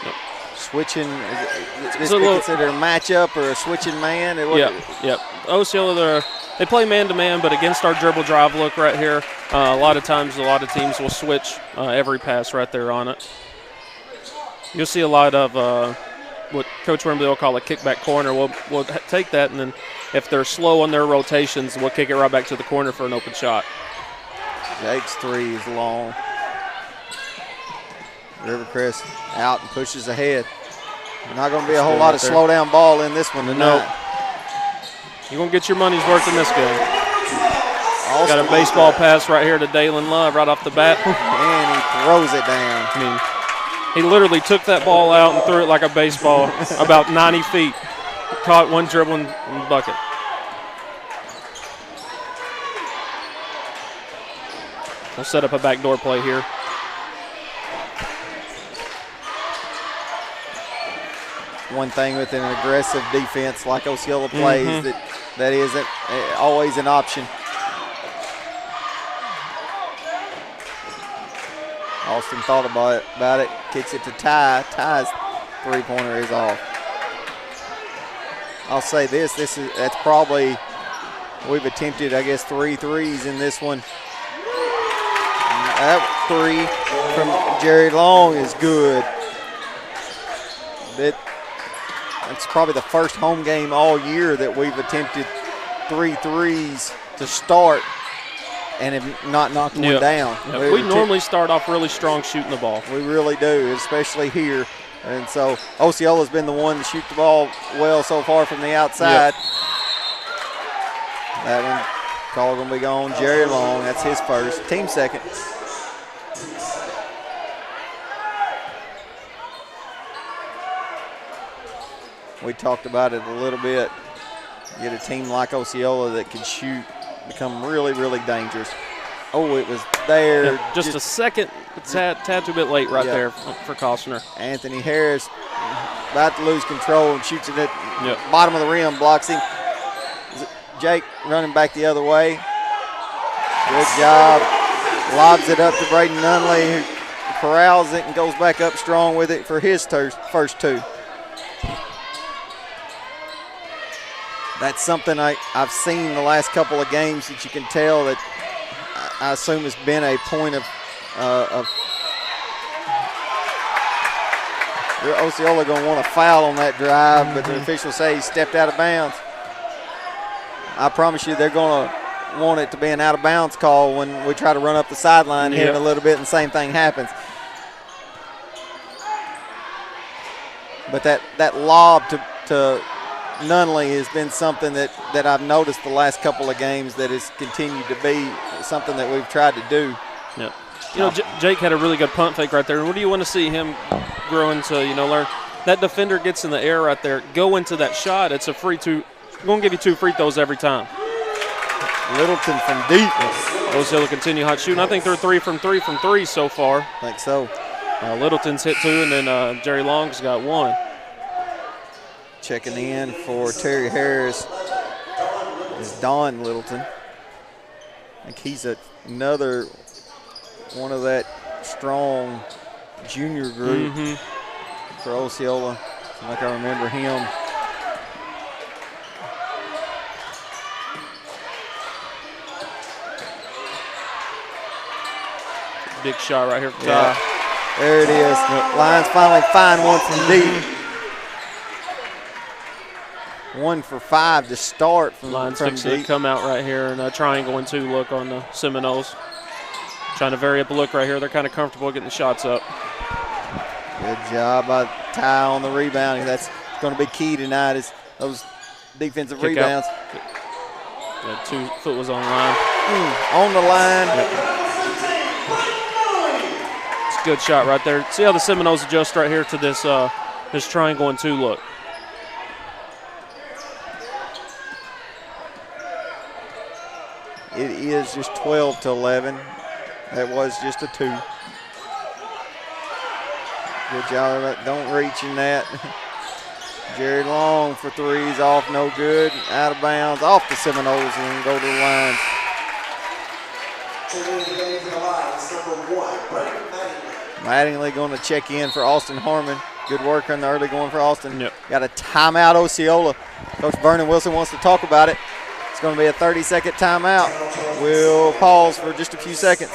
Yep. Switching, is this considered a matchup or a switching man? Yep. Osceola, they play man-to-man, but against our dribble drive look right here, a lot of times a lot of teams will switch every pass right there on it. You'll see a lot of what Coach Wembley will call a kickback corner. We'll take that, and then if they're slow on their rotations, we'll kick it right back to the corner for an open shot. Jake's three is long. Rivercrest out and pushes ahead. Not going to be a whole lot of slow down ball in this one tonight. Nope. You're going to get your money's worth in this game. Got a baseball pass right here to Dalen Love right off the bat. And he throws it down. I mean, he literally took that ball out and threw it like a baseball about 90 feet. Caught one dribble in the bucket. We'll set up a backdoor play here. One thing with an aggressive defense like Osceola plays, that isn't always an option. Austin thought about it, kicks it to Ty. Ty's three-pointer is off. I'll say that's probably, we've attempted, I guess, 3 threes in this one. That three from Jerry Long is good. It's probably the first home game all year that we've attempted 3 threes to start and have not knocked one down. Yeah, we normally start off really strong shooting the ball. We really do, especially here. And so Osceola's been the one to shoot the ball well so far from the outside. That one, call going to be gone. Jerry Long, that's his first. Team second. We talked about it a little bit. Get a team like Osceola that can shoot, become really, really dangerous. Oh, it was there. Yeah, just a second, tad too bit late right there for Costner. Anthony Harris about to lose control and shoots it at bottom of the rim, blocks him. Jake running back the other way. Good job. Lobs it up to Braden Nunley, who corrals it and goes back up strong with it for his first two. That's something I've seen the last couple of games that you can tell that I assume has been a point of Osceola going to want a foul on that drive, but the officials say he stepped out of bounds. I promise you they're going to want it to be an out-of-bounds call when we try to run up the sideline here in a little bit, and the same thing happens. But that lob to Nunley has been something that I've noticed the last couple of games that has continued to be something that we've tried to do. Yeah. You know, Jake had a really good punt fake right there. And what do you want to see him grow into, learn? That defender gets in the air right there. Go into that shot. It's a free two. I'm going to give you 2 free throws every time. Littleton from deep. Osceola continue hot shooting. I think they're 3 from 3 so far. I think so. Littleton's hit 2, and then Jerry Long's got 1. Checking in for Terry Harris is Don Littleton. I think he's another one of that strong junior group for Osceola. Like I remember him. Big shot right here from top. There it is. Lions finally find one from deep. 1 for 5 to start from Lions deep. Come out right here and a triangle and 2 look on the Seminoles. Trying to vary up the look right here. They're kind of comfortable getting the shots up. Good job by Ty on the rebounding. That's going to be key tonight is those defensive Kick rebounds. Yeah, 2 foot was on the line. On the line. Yep. It's a good shot right there. See how the Seminoles adjust right here to this triangle and 2 look. It is just 12-11. That was just a 2. Good job. Don't reach in that. Jerry Long for 3s off, no good. Out of bounds, off the Seminoles, and go to the lines. Mattingly going to check in for Austin Harmon. Good work on the early going for Austin. Yep. Got a timeout, Osceola. Coach Vernon Wilson wants to talk about it. It's going to be a 30-second timeout. We'll pause for just a few seconds.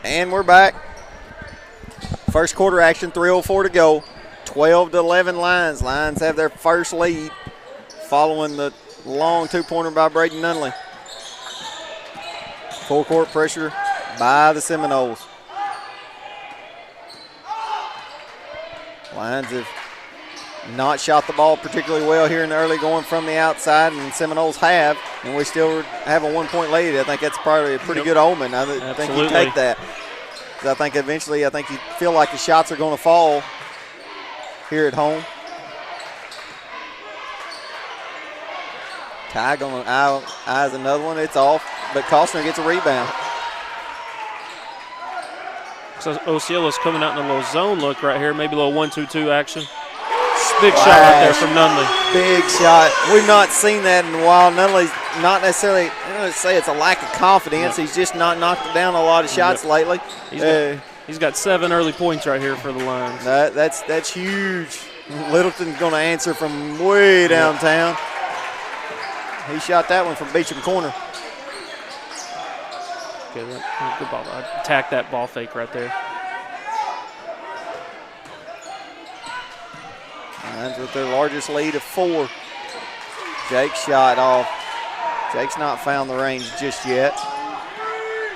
And we're back. First quarter action, 3:04 to go. 12-11 Lions. Lions have their first lead following the long 2-pointer by Braden Nunley. Full court pressure by the Seminoles. Lions have not shot the ball particularly well here in the early going from the outside, and the Seminoles have, and we still have a 1-point lead. I think that's probably a pretty good omen. I think you take that. I think eventually, you feel like the shots are going to fall here at home. Ty going to eyes another one. It's off, but Costner gets a rebound. So Osceola's coming out in a little zone look right here, maybe a little 1-2-2 action. Big shot right there from Nunley. Big shot. We've not seen that in a while. Nunley's not necessarily, I don't say it's a lack of confidence. He's just not knocked down a lot of shots lately. He's got 7 early points right here for the Lions. That's huge. Littleton's going to answer from way downtown. He shot that one from Beecham corner. Good ball. Attack that ball fake right there. Lions with their largest lead of 4. Jake's shot off. Jake's not found the range just yet.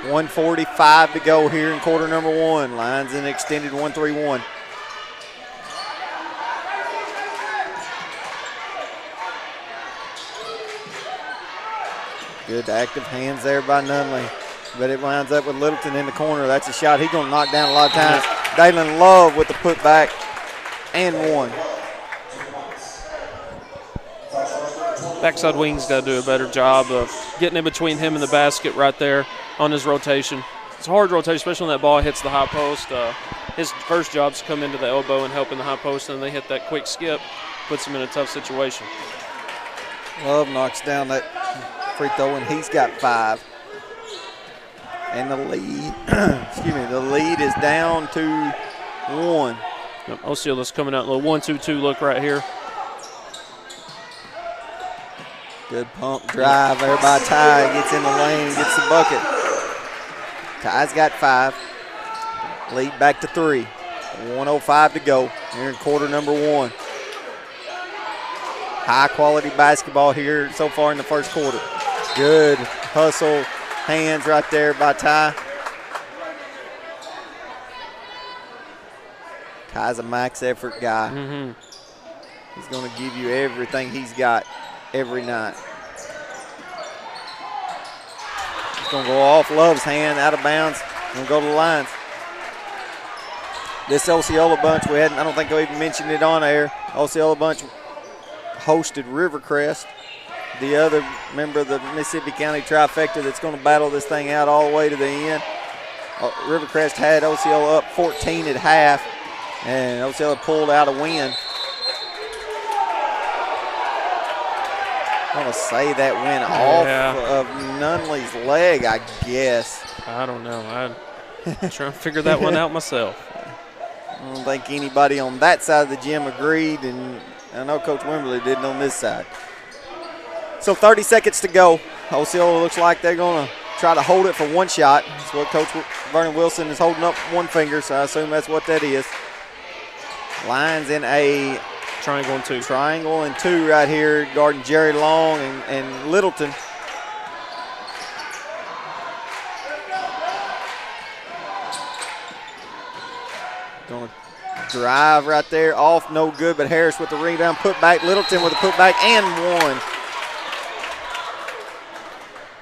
1:45 to go here in quarter number 1. Lions in extended 1-3-1. Good active hands there by Nunley. But it winds up with Littleton in the corner. That's a shot he's going to knock down a lot of times. Dalen Love with the putback and 1. Backside wing's got to do a better job of getting in between him and the basket right there on his rotation. It's a hard rotation, especially when that ball hits the high post. his first job is to come into the elbow and help in the high post, and they hit that quick skip, puts him in a tough situation. Love knocks down that free throw, and he's got 5. And the lead, the lead is down to 1. Yep, Osceola's coming out in a 1-2-2 look right here. Good pump drive there by Ty. Gets in the lane, gets the bucket. Ty's got 5. Lead back to 3. 1:05 to go here in quarter number 1. High quality basketball here so far in the first quarter. Good hustle, hands right there by Ty. Ty's a max effort guy. He's going to give you everything he's got every night. He's going to go off Love's hand, out of bounds, and go to the lines. This Osceola bunch, I don't think I even mentioned it on air. Osceola bunch hosted Rivercrest, the other member of the Mississippi County trifecta that's going to battle this thing out all the way to the end. Rivercrest had Osceola up 14 at half, and Osceola pulled out a win. I want to say that went off of Nunley's leg, I guess. I don't know. I'm trying to figure that one out myself. I don't think anybody on that side of the gym agreed, and I know Coach Wimberly didn't on this side. So 30 seconds to go. Osceola looks like they're going to try to hold it for one shot. That's what Coach Vernon Wilson is holding up one finger, so I assume that's what that is. Lions in a triangle and 2. Triangle and 2 right here, guarding Jerry Long and Littleton. Going to drive right there, off, no good, but Harris with the rebound, put back, Littleton with a putback, and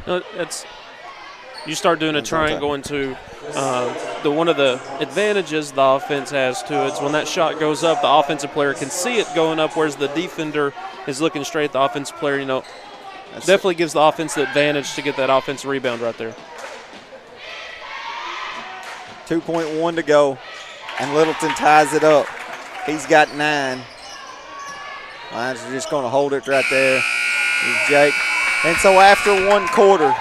1. You start doing a triangle into one of the advantages the offense has to it is when that shot goes up, the offensive player can see it going up, whereas the defender is looking straight at the offensive player. Definitely gives the offense the advantage to get that offensive rebound right there. 2.1 to go, and Littleton ties it up. He's got 9. Lions are just going to hold it right there. Here's Jake. And so after one quarter,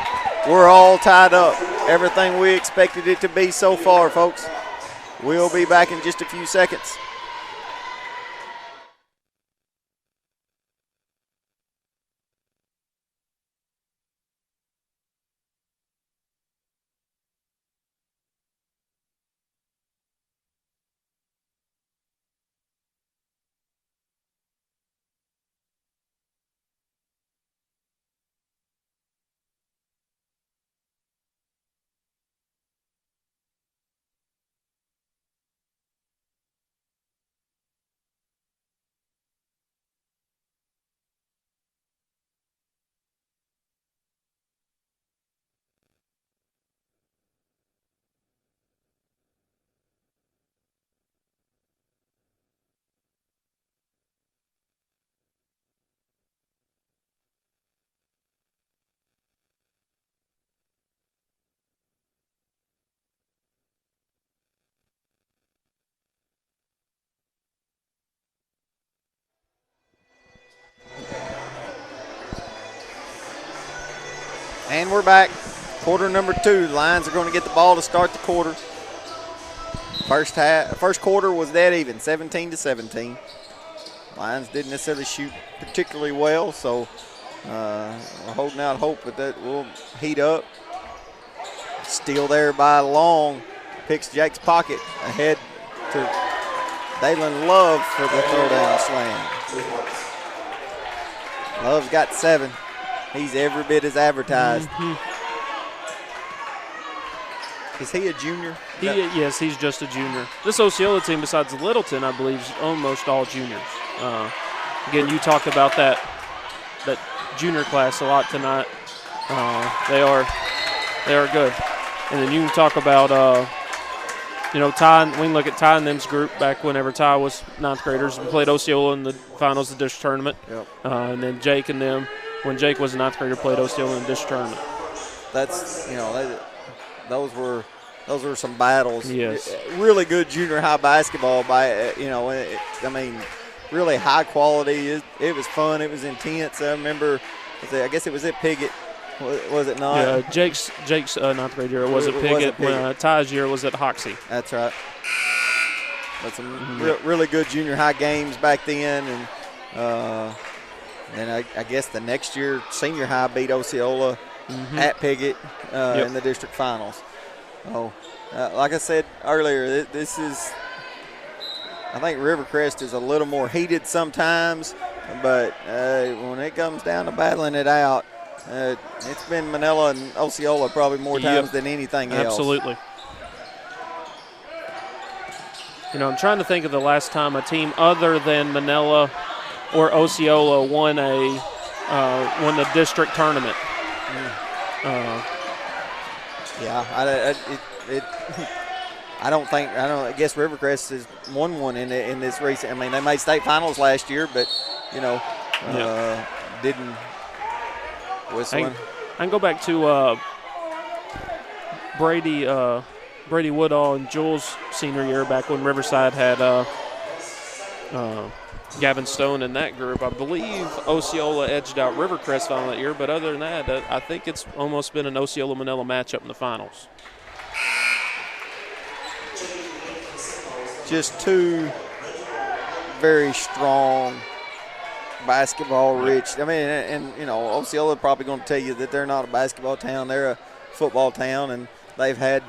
we're all tied up. Everything we expected it to be so far, folks. We'll be back in just a few seconds. And we're back. Quarter number 2. The Lions are going to get the ball to start the quarter. First quarter was dead even, 17-17. Lions didn't necessarily shoot particularly well, so we're holding out hope that will heat up. Steal there by Long. Picks Jake's pocket ahead to Dalen Love for the throwdown slam. Love's got 7. He's every bit as advertised. Is he a junior? Yes, he's just a junior. This Osceola team, besides Littleton, I believe, is almost all juniors. Again, you talked about that junior class a lot tonight. They are good. And then you can talk about Ty. We can look at Ty and them's group back whenever Ty was 9th graders. We played Osceola in the finals of the district tournament. Yep. And then Jake and them, when Jake was a 9th grader, played Osceola in the district tournament. That's those were those were some battles. Yes. Really good junior high basketball really high quality. It was fun. It was intense. I remember, I guess it was at Piggott. Was it not? Yeah, Jake's not the grade year. It was at Piggott. When Ty's year was at Hoxie. That's right. But some really good junior high games back then. And then I guess the next year, senior high beat Osceola at Piggott in the district finals. Oh, like I said earlier, this is – I think Rivercrest is a little more heated sometimes, but when it comes down to battling it out, it's been Manila and Osceola probably more times than anything else. Absolutely. I'm trying to think of the last time a team other than Manila or Osceola won the district tournament. I guess Rivercrest has won one in this recent. I mean, they made state finals last year, but didn't whistle. I can go back to Brady Woodall and Jules' senior year back when Riverside had Gavin Stone in that group. I believe Osceola edged out Rivercrest final that year, but other than that, I think it's almost been an Osceola-Manila matchup in the finals. Just two very strong basketball rich. I mean, and Osceola probably going to tell you that they're not a basketball town. They're a football town, and they've had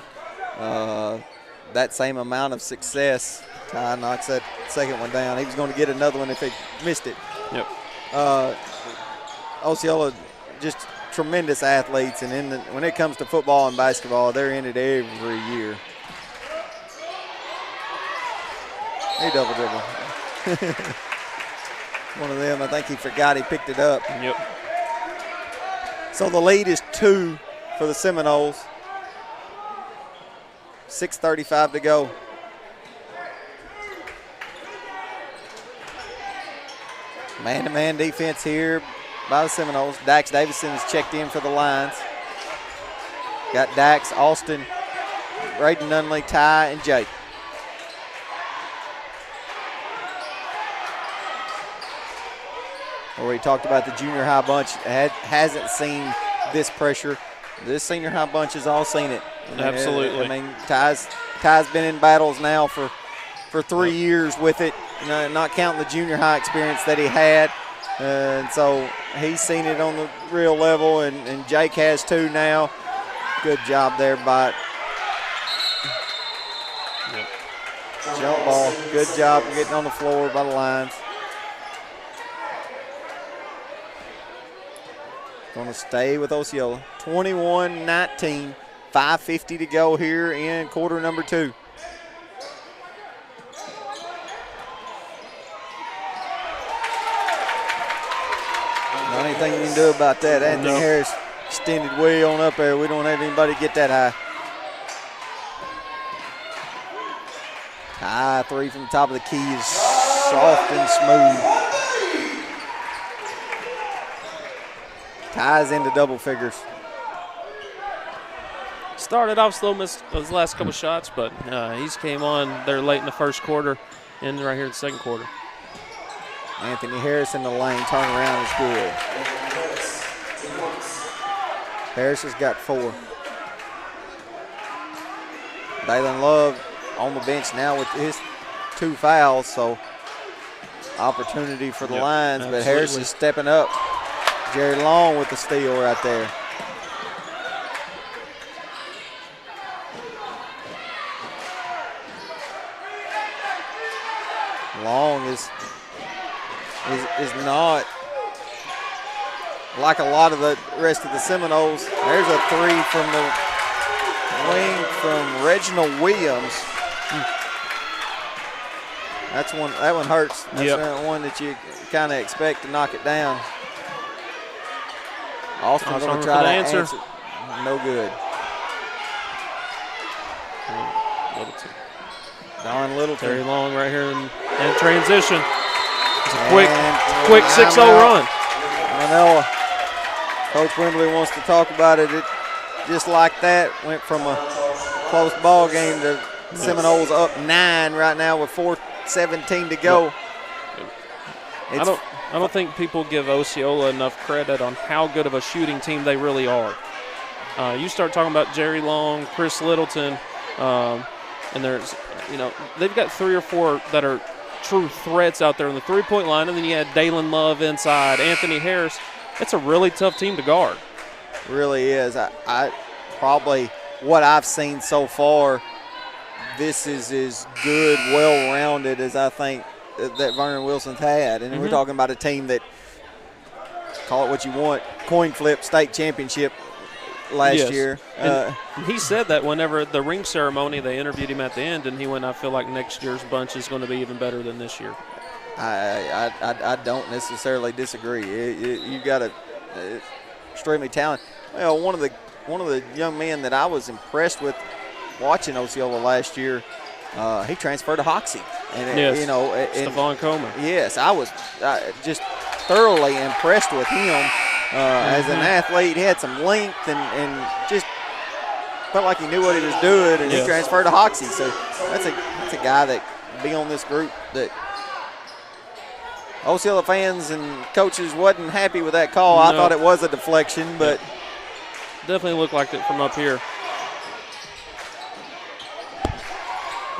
that same amount of success. Ty knocks that second one down. He was going to get another one if he missed it. Yep. Osceola, just tremendous athletes, and when it comes to football and basketball, they're in it every year. He double dribble. One of them, I think he forgot he picked it up. Yep. So the lead is 2 for the Seminoles. 6:35 to go. Man-to-man defense here by the Seminoles. Dax Davison is checked in for the Lions. Got Dax, Austin, Braden Nunley, Ty, and Jake. We talked about the junior high bunch. Hasn't seen this pressure. This senior high bunch has all seen it. Absolutely. I mean, Ty's been in battles now for 3 years with it, not counting the junior high experience that he had. And so he's seen it on the real level, and Jake has too now. Good job there by jump ball. Good job getting on the floor by the Lions. Going to stay with Osceola. 21-19, 5:50 to go here in quarter number 2. Not anything you can do about that. Anthony Harris extended way on up there. We don't have anybody get that high. High three from the top of the key is soft and smooth. Ties into double figures. Started off slow, missed his last couple shots, but he's came on there late in the first quarter and right here in the second quarter. Anthony Harris in the lane, turnaround is good. Harris has got 4. Dalen Love on the bench now with his 2 fouls, so opportunity for the Lions, but Harris is stepping up. Jerry Long with the steal right there. Long is not like a lot of the rest of the Seminoles. There's a 3 from the wing from Reginald Williams. That one hurts. That's one that you kind of expect to knock it down. Austin going to try to answer. No good. Littleton. Don Littleton. Very long right here in transition. It's a quick 6-0 run. Manila. Coach Wembley wants to talk about it. It just like that went from a close ball game. The Seminoles up 9 right now with 4:17 to go. I don't think people give Osceola enough credit on how good of a shooting team they really are. You start talking about Jerry Long, Chris Littleton, and there's, they've got 3 or 4 that are true threats out there on the three-point line, and then you had Dalen Love inside, Anthony Harris. It's a really tough team to guard. Really is. I probably what I've seen so far, this is as good, well-rounded as I think that Vernon Wilson's had. And we're talking about a team that, call it what you want, coin flip state championship last year. And he said that whenever the ring ceremony, they interviewed him at the end, and he went, I feel like next year's bunch is going to be even better than this year. I don't necessarily disagree. You got a extremely talented. Well, one of the young men that I was impressed with watching Osceola last year, he transferred to Hoxie. And Stephon Comer. Yes, I was just thoroughly impressed with him as an athlete. He had some length and just felt like he knew what he was doing, and he transferred to Hoxie. So that's a guy that be on this group that Osceola fans and coaches wasn't happy with that call. I thought it was a deflection, but definitely looked like it from up here.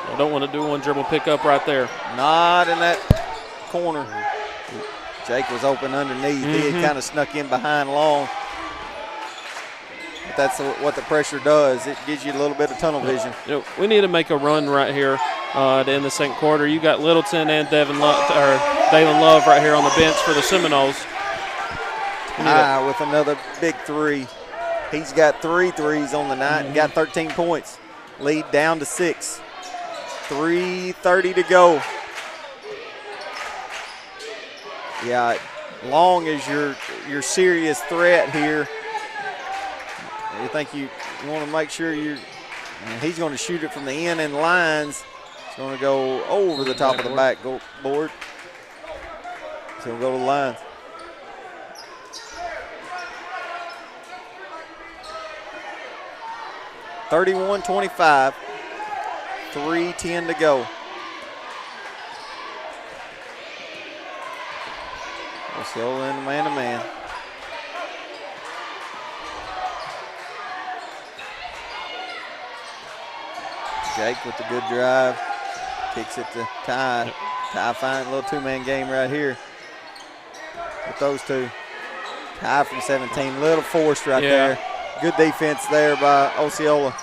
I don't want to do one dribble pickup right there. Not in that corner. Jake was open underneath. He had kind of snuck in behind Long. But that's what the pressure does. It gives you a little bit of tunnel vision. We need to make a run right here to end the second quarter. You got Littleton and Dalen Love right here on the bench for the Seminoles. With another big 3. He's got 3 threes on the night and got 13 points. Lead down to 6. 3:30 to go. Yeah, Long is your serious threat here. You think you want to make sure he's going to shoot it from the end and lines. It's going to go over the top of the backboard. It's going to go to the lines. (31-25). 3:10 to go. Osceola in man-to-man. Jake with the good drive. Kicks it to Ty. Ty finds a little 2-man game right here with those two. Ty from 17. Little forced right there. Good defense there by Osceola.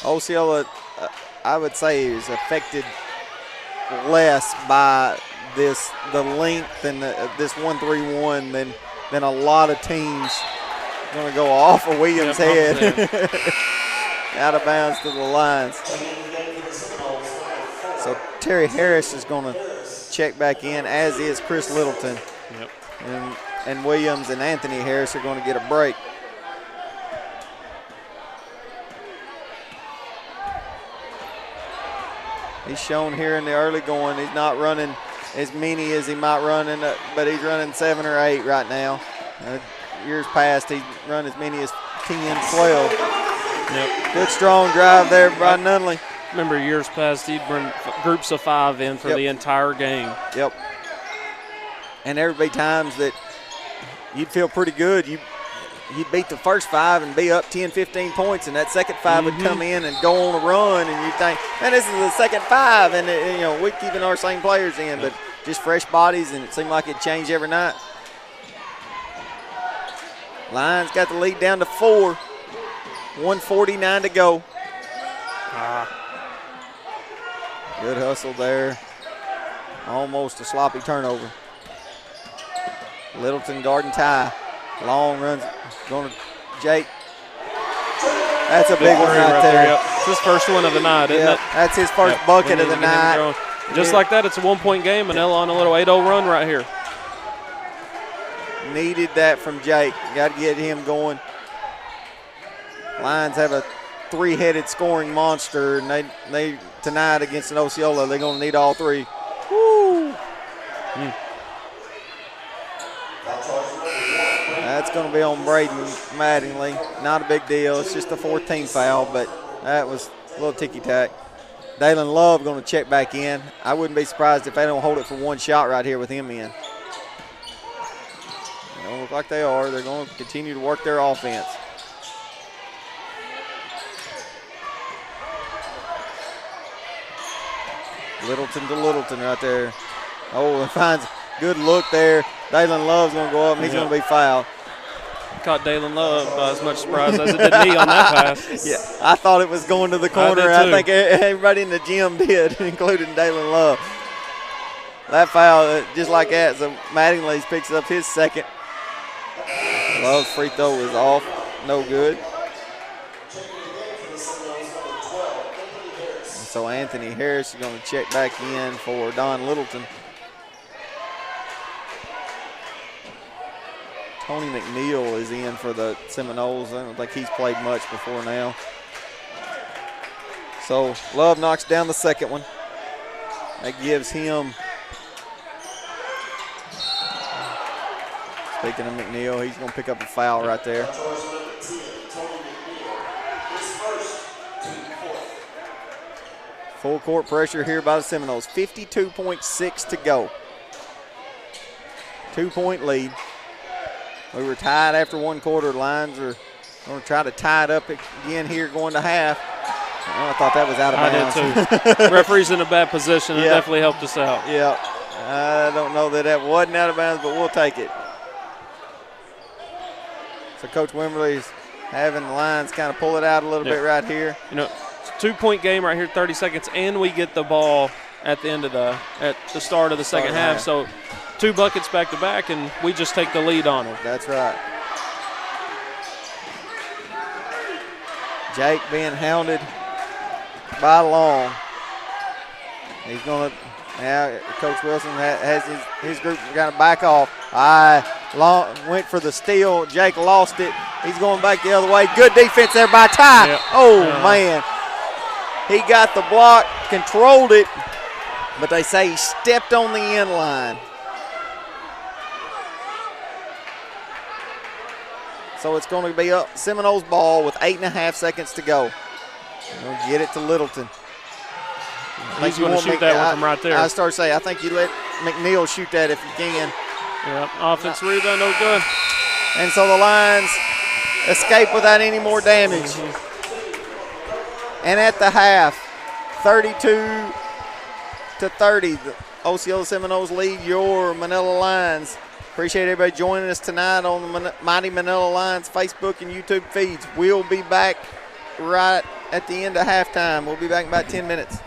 Osceola, I would say, is affected less by the length and this 1-3-1 than a lot of teams. Going to go off of Williams' head. Out of bounds to the lines. So Terry Harris is going to check back in, as is Chris Littleton. And Williams and Anthony Harris are going to get a break. He's shown here in the early going. He's not running as many as he might run, but he's running 7 or 8 right now. Years past, he's run as many as 10, 12. Good strong drive there by Nunley. Remember years past, he'd run groups of 5 in for the entire game. And there would be times that you'd feel pretty good. You'd beat the first 5 and be up 10, 15 points, and that second 5 would come in and go on a run, and you'd think, man, this is the second 5, and we're keeping our same players in, but just fresh bodies, and it seemed like it'd change every night. Lions got the lead down to 4. 1:49 to go. Good hustle there. Almost a sloppy turnover. Littleton guarding Ty. Long runs, going to Jake. That's a big one right there. It's his first one of the night, isn't it? That's his first bucket of the night. Just like that, it's a 1-point game, and they'll on a little 8-0 run right here. Needed that from Jake. Got to get him going. Lions have a 3-headed scoring monster, and they tonight against an Osceola, they're going to need all 3. Woo! That's going to be on Braden Mattingly. Not a big deal. It's just a 14 foul, but that was a little ticky-tack. Dalen Love going to check back in. I wouldn't be surprised if they don't hold it for one shot right here with him in. They don't look like they are. They're going to continue to work their offense. Littleton to Littleton right there. Oh, finds good look there. Dalen Love's going to go up, and he's going to be fouled. Caught Dalen Love by as much surprise as it did me on that pass. Yeah, I thought it was going to the corner. I think everybody in the gym did, including Dalen Love. That foul, just like that, so Mattingly picks up his second. Love's free throw is off, no good. So Anthony Harris is going to check back in for Don Littleton. Tony McNeil is in for the Seminoles. I don't think he's played much before now. So Love knocks down the second one. That gives him, speaking of McNeil, he's going to pick up a foul right there. Full court pressure here by the Seminoles. 52.6 to go. 2-point lead. We were tied after one quarter. Lions are going to try to tie it up again here going to half. Oh, I thought that was out of bounds. I did too. Referee's in a bad position. It definitely helped us out. Yeah. I don't know that wasn't out of bounds, but we'll take it. So Coach Wimberly's having the Lions kind of pull it out a little bit right here. You know, it's a 2-point game right here, 30 seconds, and we get the ball at the start of the second half. So 2 buckets back to back, and we just take the lead on them. That's right. Jake being hounded by Long. He's going to, now Coach Wilson has his group got to back off. Long went for the steal. Jake lost it. He's going back the other way. Good defense there by Ty. Yep. Oh, man. He got the block, controlled it, but they say he stepped on the end line. So it's going to be up Seminoles ball with 8.5 seconds to go. We'll get it to Littleton. He's going to shoot that one from right there. I started saying, I think you let McNeil shoot that if you can. Yep, offense rebound, no good. And so the Lions escape without any more damage. And at the half, 32-30, the Osceola Seminoles lead your Manila Lions. Appreciate everybody joining us tonight on the Mighty Manila Lions Facebook and YouTube feeds. We'll be back right at the end of halftime. We'll be back in about 10 minutes.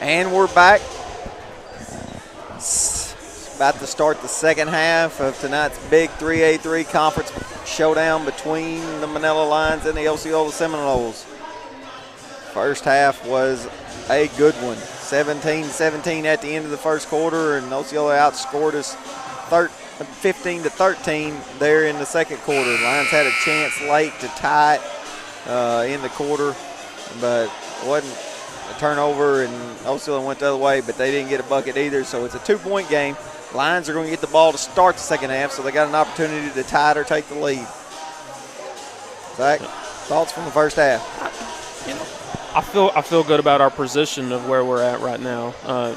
And we're back. About to start the second half of tonight's big 3A3 conference showdown between the Manila Lions and the Osceola Seminoles. First half was a good one. 17-17 at the end of the first quarter, and Osceola outscored us 15-13 there in the second quarter. The Lions had a chance late to tie it in the quarter, but wasn't a turnover, and Osceola went the other way, but they didn't get a bucket either, so it's a 2-point game. Lions are going to get the ball to start the second half, so they got an opportunity to tie it or take the lead. Zach, thoughts from the first half? I feel good about our position of where we're at right now.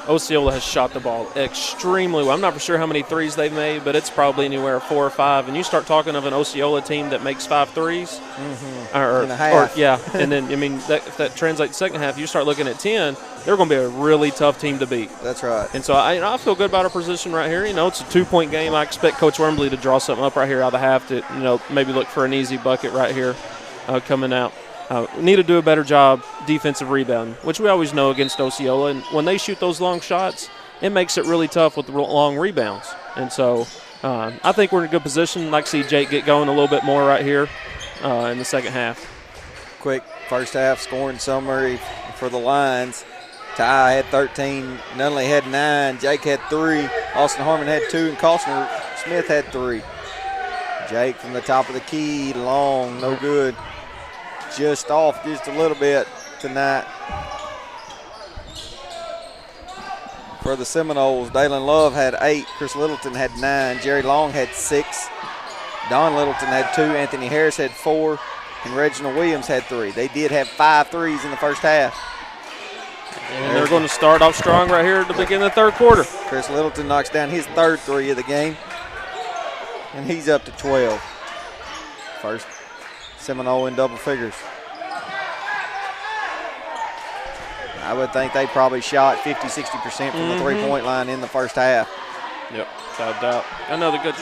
Osceola has shot the ball extremely well. I'm not for sure how many threes they've made, but it's probably anywhere 4 or 5. And you start talking of an Osceola team that makes 5 threes, in a half. and then if that translates second half, you start looking at 10. They're going to be a really tough team to beat. That's right. And so I feel good about our position right here. It's a 2-point game. I expect Coach Wembley to draw something up right here out of the half to maybe look for an easy bucket right here coming out. We need to do a better job defensive rebounding, which we always know against Osceola. And when they shoot those long shots, it makes it really tough with the long rebounds. And so I think we're in a good position. I'd like to see Jake get going a little bit more right here in the second half. Quick first half scoring summary for the Lions. Ty had 13, Nunley had 9, Jake had 3, Austin Harmon had 2, and Costner Smith had 3. Jake from the top of the key, long, no good. Just off just a little bit tonight. For the Seminoles, Dalen Love had 8, Chris Littleton had 9, Jerry Long had 6, Don Littleton had 2, Anthony Harris had 4, and Reginald Williams had 3. They did have 5 threes in the first half. And they're going to start off strong right here at the beginning of the third quarter. Chris Littleton knocks down his 3rd 3 of the game, and he's up to 12. First Seminole in double figures. I would think they probably shot 50-60% from the 3-point line in the first half. Yep, without doubt. Another good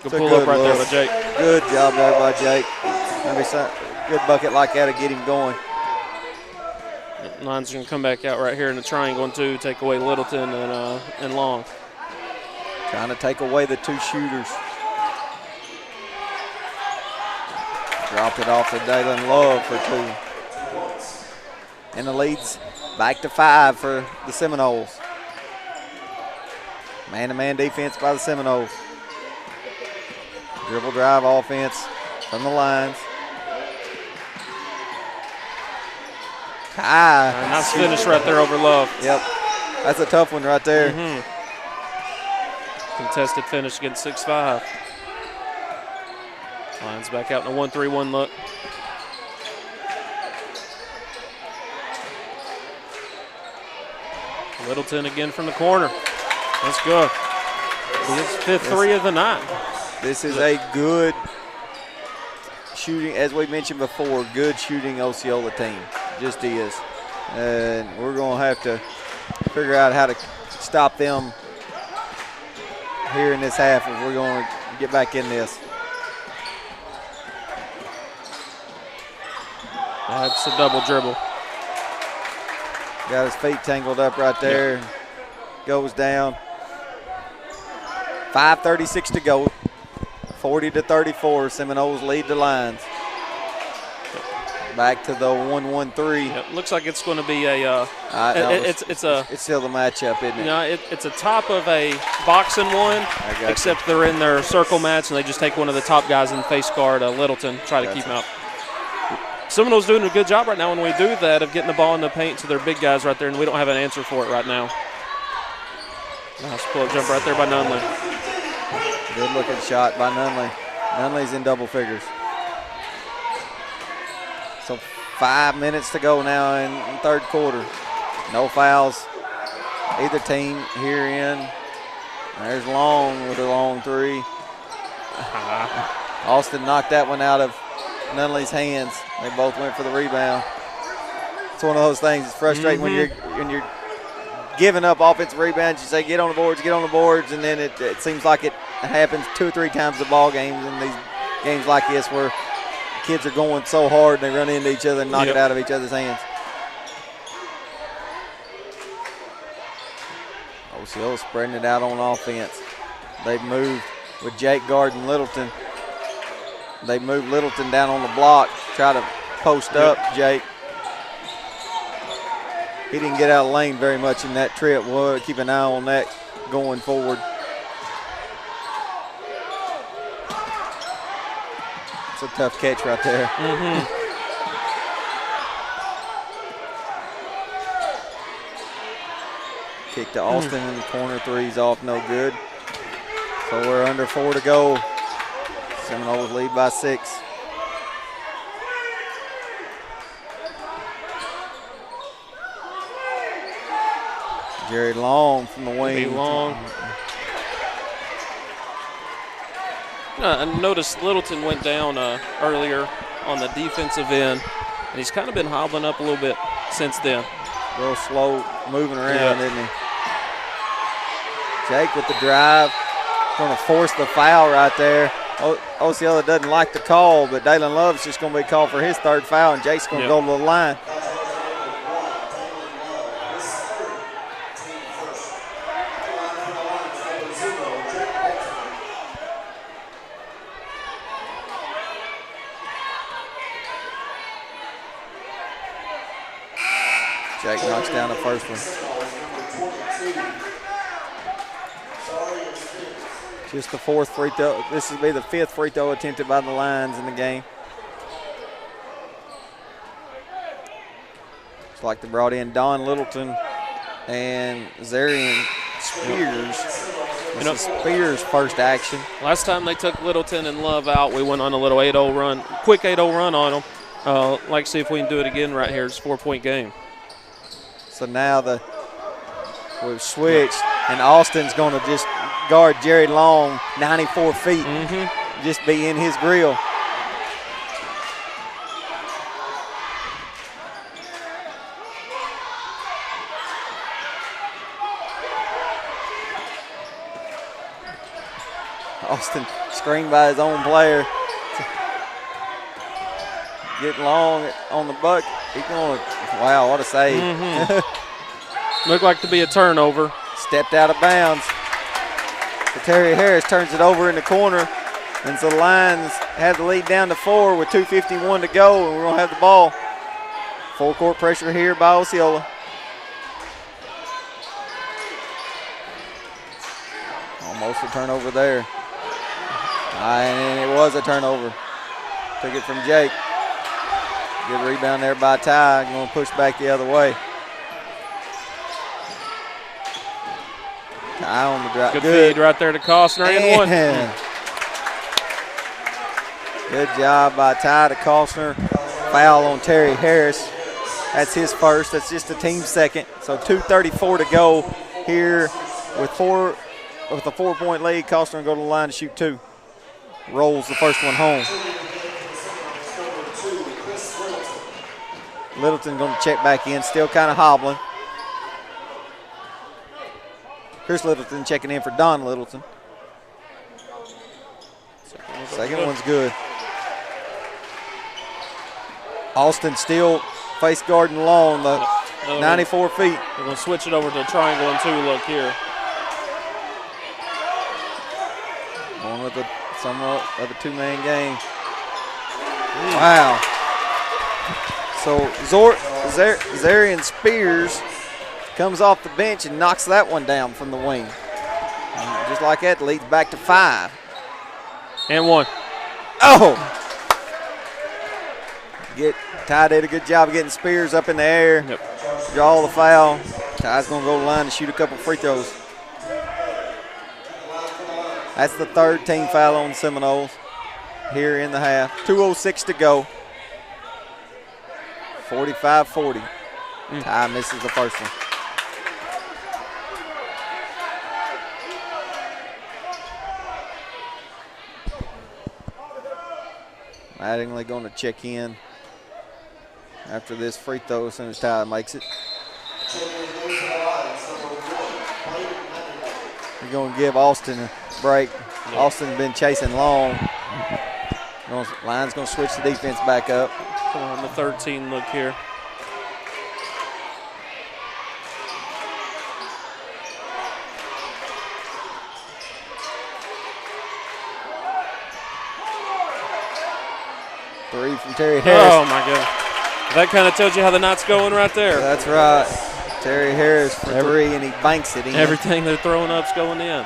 It's pull up right there by Jake. Good job there by Jake. Maybe some good bucket like that to get him going. Lions are going to come back out right here in the triangle and 2, take away Littleton and Long. Trying to take away the 2 shooters. Dropped it off to Dalen Love for 2. And the lead's back to 5 for the Seminoles. Man-to-man defense by the Seminoles. Dribble drive offense from the Lions. Nice finish right there over Love. Yep, that's a tough one right there. Contested finish against 6'5". Lions back out in a 1-3-1 look. Littleton again from the corner. That's good. His 5th 3 of the night. This is a good shooting, as we mentioned before, good shooting Osceola team. Just is. And we're going to have to figure out how to stop them here in this half if we're going to get back in this. That's a double dribble. Got his feet tangled up right there. Yep. Goes down. 5:36 to go. 40-34. Seminoles lead the Lions. Back to the 1-1-3. Yep. Looks like it's going to be a. It's still the matchup, isn't it? It's a top of a boxing one, except they're in their circle match and they just take one of the top guys and face guard Littleton, try to keep him out. Seminoles doing a good job right now when we do that of getting the ball in the paint to their big guys right there, and we don't have an answer for it right now. Nice pull-up jump right there by Nunley. Good looking shot by Nunley. Nunley's in double figures. So 5 minutes to go now in third quarter. No fouls, either team here in. There's Long with a long 3. Austin knocked that one out of Nunley's hands. They both went for the rebound. It's one of those things. It's frustrating when you're giving up offensive rebounds. You say get on the boards, and then it seems like it happens 2 or 3 times the ball games in these games like this where kids are going so hard and they run into each other and knock it out of each other's hands. Osceola spreading it out on offense. They've moved with Jake guarding Littleton. They moved Littleton down on the block, try to post up Jake. He didn't get out of lane very much in that trip. We'll keep an eye on that going forward. It's a tough catch right there. Kick to Austin in the corner. Three's off, no good. So we're under 4 to go. Seminoles lead by 6. Jerry Long from the wing. Long. I noticed Littleton went down earlier on the defensive end, and he's kind of been hobbling up a little bit since then. A little slow moving around, isn't he? Jake with the drive. Going to force the foul right there. Osceola doesn't like the call, but Dalen Love's just going to be called for his 3rd foul, and Jake's going to go to the line. Jake knocks down the first one. Just the 4th free throw. This will be the 5th free throw attempted by the Lions in the game. It's like they brought in Don Littleton and Zarian Spears. This is Spears' first action. Last time they took Littleton and Love out, we went on a little 8-0 run, quick 8-0 run on them. Like to see if we can do it again right here. It's a 4-point game. So now we've switched, and Austin's going to just guard Jerry Long, 94 feet, just be in his grill. Austin screened by his own player. Get Long on the buck. He's going to, wow, what a save. Looked like to be a turnover. Stepped out of bounds. Terry Harris turns it over in the corner, and so the Lions have the lead down to 4 with 2:51 to go, and we're going to have the ball. Full court pressure here by Osceola. Almost a turnover there. And it was a turnover. Took it from Jake. Good rebound there by Ty. Going to push back the other way. Ty on the drive. Good feed right there to Costner and one. Good job by Ty to Costner. Foul on Terry Harris. That's his first. That's just the team's second. So 2:34 to go here with a 4-point lead. Costner will go to the line to shoot 2. Rolls the first one home. Littleton going to check back in, still kind of hobbling. Chris Littleton checking in for Don Littleton. Second one's good. Austin still face guarding Long, the 94 feet. We're going to switch it over to a triangle and 2 look here. Going with somewhat of a 2-man game. Wow. So Zarian Spears comes off the bench and knocks that one down from the wing. And just like that, leads back to 5. And 1. Oh! Ty did a good job of getting Spears up in the air. Yep. Draw the foul. Ty's going to go to the line to shoot a couple free throws. That's the 3rd team foul on Seminoles here in the half. 2:06 to go. 45-40. Ty misses the first one. Mattingly going to check in after this free throw as soon as Ty makes it. We're going to give Austin a break. Yep. Austin's been chasing Long. Lions going to switch the defense back up. On the 13 look here. Three from Terry Harris. Oh, my goodness. That kind of tells you how the night's going right there. That's right. Terry Harris for three, and he banks it in. Everything they're throwing up's going in.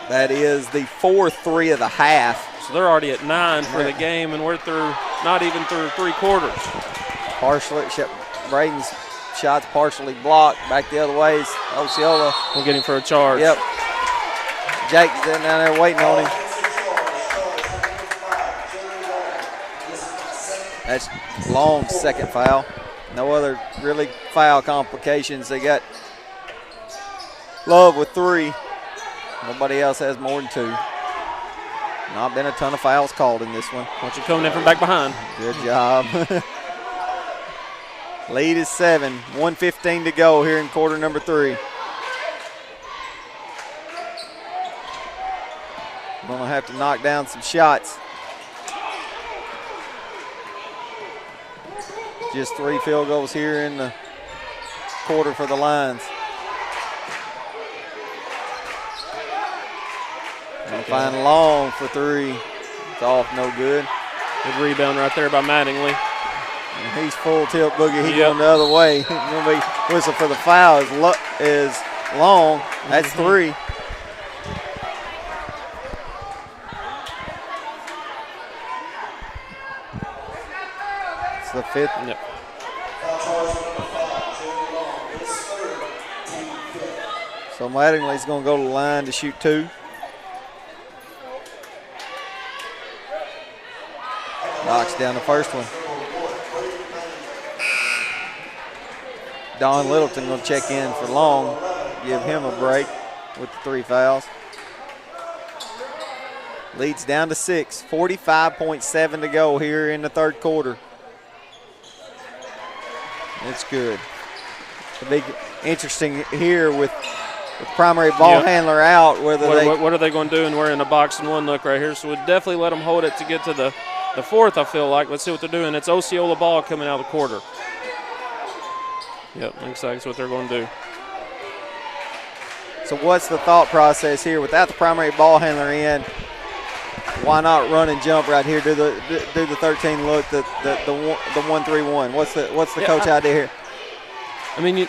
That is the 4th three of the half. So they're already at 9 for the game, and we're through, not even through 3 quarters. Partially, Braden's shot's partially blocked. Back the other way is Osceola. We'll get him for a charge. Yep. Jake's down there waiting on him. That's Long's second foul. No other really foul complications. They got Love with 3. Nobody else has more than 2. Not been a ton of fouls called in this one. Watch you coming in from back behind. Good job. Lead is 7. 1:15 to go here in quarter number 3. Gonna have to knock down some shots. Just 3 field goals here in the quarter for the Lions. Gonna find Long for 3. It's off, no good. Good rebound right there by Mattingly. And he's full tilt boogie. He's going the other way. Gonna be whistle for the foul is Long. That's 3. It's the 5th. Yep. So Mattingly's going to go to the line to shoot 2. Knocks down the first one. Don Littleton going to check in for Long, give him a break with the 3 fouls. Leads down to 6. 45.7 to go here in the 3rd quarter. It's good. The big interesting here with the primary ball handler out. What are they going to do? And we're in a box and 1 look right here. So we'll definitely let them hold it to get to the 4th, I feel like. Let's see what they're doing. It's Osceola ball coming out of the quarter. Yep, looks like that's what they're going to do. So what's the thought process here? Without the primary ball handler in, why not run and jump right here? Do the 13 look, the 1-3-1. What's the coach idea here? I mean, you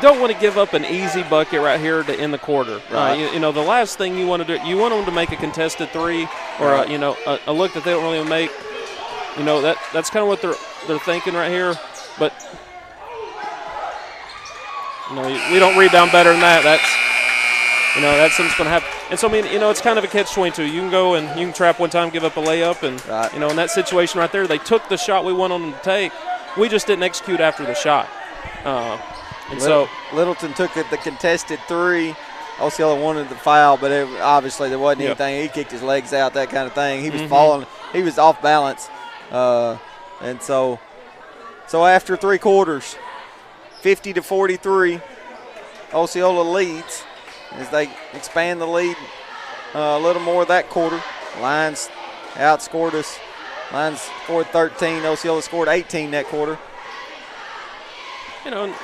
don't want to give up an easy bucket right here to end the quarter. Right. You know, the last thing you want to do, you want them to make a contested 3 or a look that they don't really make. You know, that's kind of what they're thinking right here. But you know, we don't rebound better than that. That's something's going to happen. And so, I mean, it's kind of a catch-22. You can go and you can trap one time, give up a layup. And, in that situation right there, they took the shot we wanted them to take. We just didn't execute after the shot. So Littleton took the contested 3. Osceola wanted the foul, but obviously there wasn't anything. He kicked his legs out, that kind of thing. He was falling. He was off balance. And so after 3 quarters, 50-43, Osceola leads as they expand the lead a little more that quarter. Lions outscored us. Lions scored 13. Osceola scored 18 that quarter.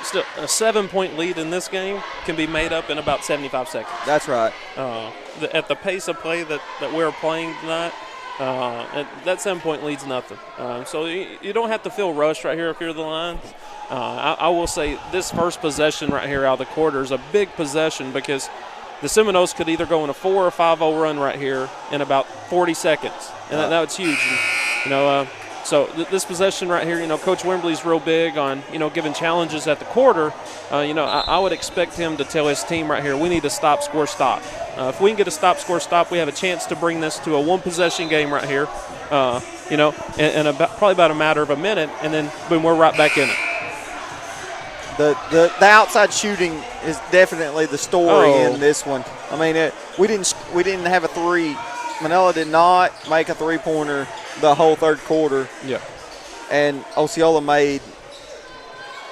Still a 7-point lead in this game can be made up in about 75 seconds. That's right. At the pace of play that we're playing tonight, that 7-point lead's nothing. So you don't have to feel rushed right here if you're the Lions. I will say this first possession right here out of the quarter is a big possession because the Seminoles could either go on a 4 or 5-0 run right here in about 40 seconds, and that's huge. And, so this possession right here, Coach Wembley's real big on, giving challenges at the quarter. I would expect him to tell his team right here, we need to stop, score, stop. If we can get a stop, score, stop, we have a chance to bring this to a 1-possession game right here, in probably about a matter of a minute, and then, boom, we're right back in it. The outside shooting is definitely the story in this one. I mean, we didn't have a 3. Manila did not make a 3-pointer the whole 3rd quarter. Yeah. And Osceola made,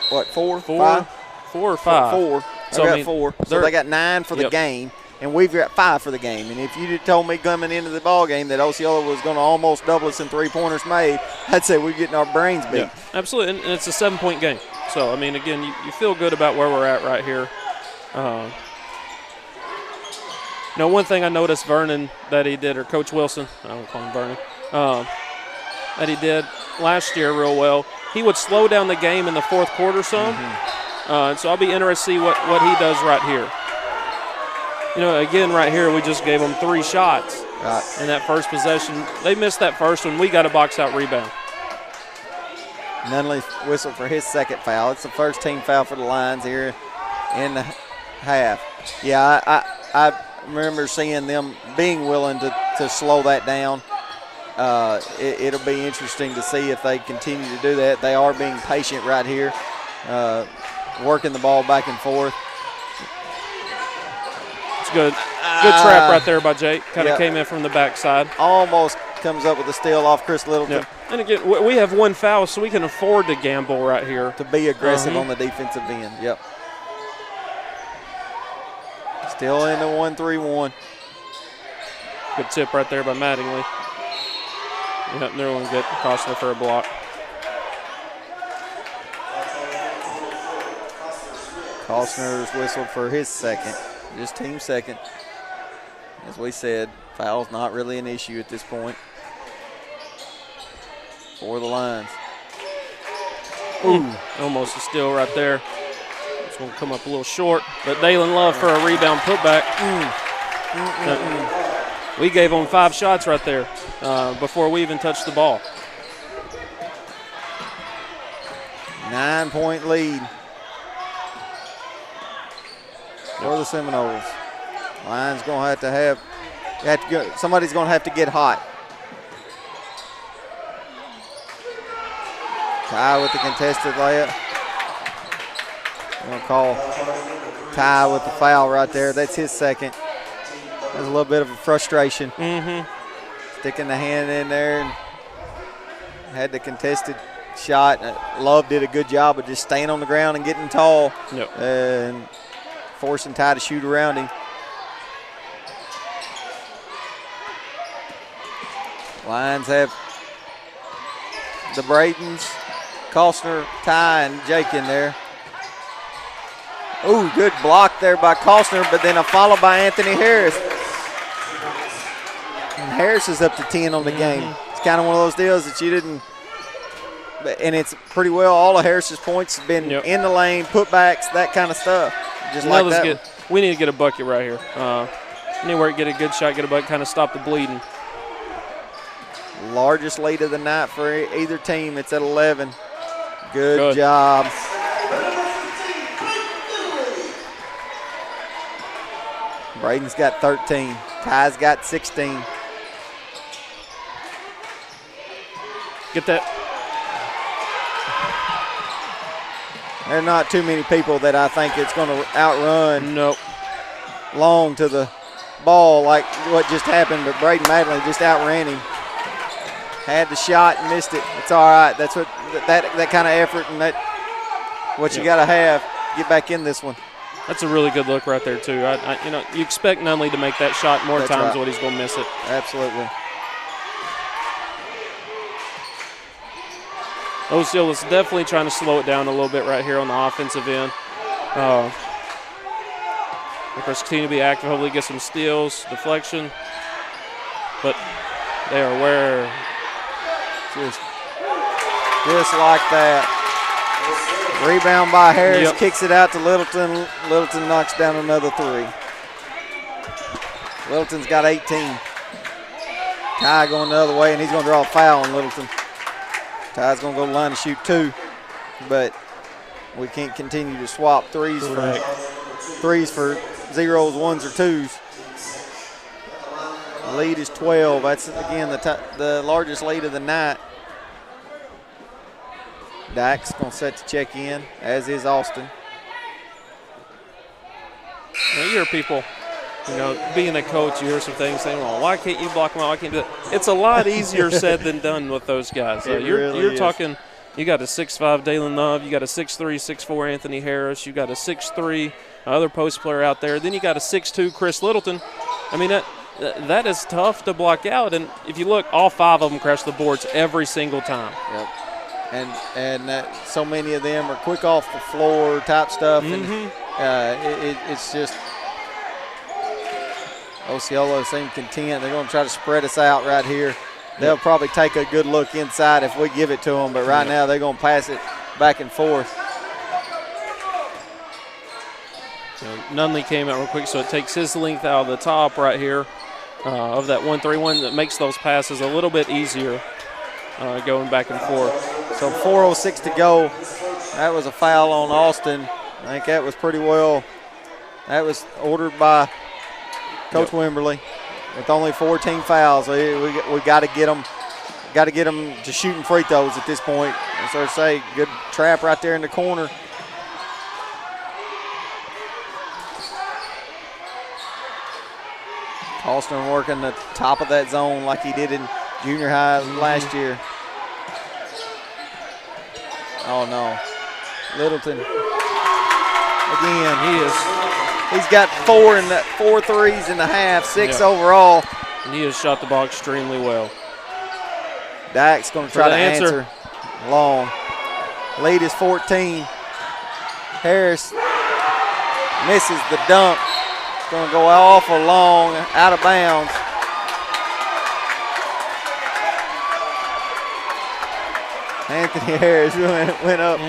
4? 4 or 5. 4. So, got 4. So they got 9 for the game, and we've got 5 for the game. And if you'd told me coming into the ball game that Osceola was going to almost double us in 3-pointers made, I'd say we're getting our brains beat. Yeah, absolutely. And it's a 7-point game. So, I mean, again, you feel good about where we're at right here. One thing I noticed Vernon that he did, or Coach Wilson, I don't call him Vernon, that he did last year real well. He would slow down the game in the fourth quarter some. So I'll be interested to see what he does right here. Again, right here, we just gave them 3 shots in that first possession. They missed that first one. We got a box-out rebound. Nunley whistled for his second foul. It's the first team foul for the Lions here in the half. Yeah, I remember seeing them being willing to slow that down. It'll be interesting to see if they continue to do that. They are being patient right here, working the ball back and forth. It's good. Good trap right there by Jake. Kind of came in from the backside. Almost comes up with a steal off Chris Littleton. Yep. And again, we have 1 foul, so we can afford to gamble right here. To be aggressive on the defensive end. Yep. Still in the 1-3-1. Good tip right there by Mattingly. Yep, they're going to get Costner for a block. Costner's whistled for his second, just team second. As we said, foul's not really an issue at this point for the Lions. Ooh, almost a steal right there. It's going to come up a little short, but Dalen Love for a rebound putback. We gave them 5 shots right there before we even touched the ball. 9-point lead for the Seminoles. Lions going to have to go. Somebody's going to have to get hot. Ty with the contested layup. I'm going to call Ty with the foul right there. That's his second. There's a little bit of a frustration. Sticking the hand in there and had the contested shot. Love did a good job of just staying on the ground and getting tall and forcing Ty to shoot around him. Lions have the Bradens, Costner, Ty, and Jake in there. Ooh, good block there by Costner, but then a follow by Anthony Harris. And Harris is up to 10 on the game. It's kind of one of those deals that you didn't, and it's pretty well all of Harris's points have been in the lane, putbacks, that kind of stuff. Just like that. We need to get a bucket right here. Anywhere to get a good shot, get a bucket, kind of stop the bleeding. Largest lead of the night for either team. It's at 11. Good job. Braden's got 13. Ty's got 16. Get that. There are not too many people that I think it's going to outrun long to the ball like what just happened, but Braden Madeline just outran him. Had the shot and missed it. It's all right. That's what that kind of effort and that what you got to have. Get back in this one. That's a really good look right there too. You expect Nunley to make that shot more times than he's going to miss it. Absolutely. Osceola is definitely trying to slow it down a little bit right here on the offensive end. Of course, continue to be active. Hopefully get some steals, deflection. But they are aware. Just like that. Rebound by Harris, kicks it out to Littleton. Littleton knocks down another 3. Littleton's got 18. Ty going the other way, and he's going to draw a foul on Littleton. Ty's going to go to the line and shoot 2, but we can't continue to swap threes for zeros, ones, or 2s. The lead is 12. That's, again, the largest lead of the night. Dyke's going to set the check in, as is Austin. Now, you hear people, being a coach, you hear some things saying, well, why can't you block them out? Why can't you do that? It's a lot easier said than done with those guys. You're talking, you got a 6'5" Dalen Love, you got a 6'3", 6'4" Anthony Harris, you got a 6'3" other post player out there, then you got a 6'2" Chris Littleton. I mean, that is tough to block out, and if you look, all 5 of them crash the boards every single time. Yep. And so many of them are quick off the floor type stuff, and it's just Osceola seems content. They're going to try to spread us out right here. they'll probably take a good look inside if we give it to them. But right now they're going to pass it back and forth. So Nunley came out real quick, so it takes his length out of the top right here of that 1-3-1 that makes those passes a little bit easier going back and forth. So 4:06 to go. That was a foul on Austin. I think that was pretty well. That was ordered by Coach Wimberly. With only 14 fouls, we got to get them. Got to get them to shooting free throws at this point. As I say, good trap right there in the corner. Austin working the top of that zone like he did in junior high last year. Oh no, Littleton again. He's got 4 threes in the half, 6 overall. And he has shot the ball extremely well. Dak's going to try to answer long. Lead is 14. Harris misses the dunk. It's going to go awful long, out of bounds. Anthony Harris went up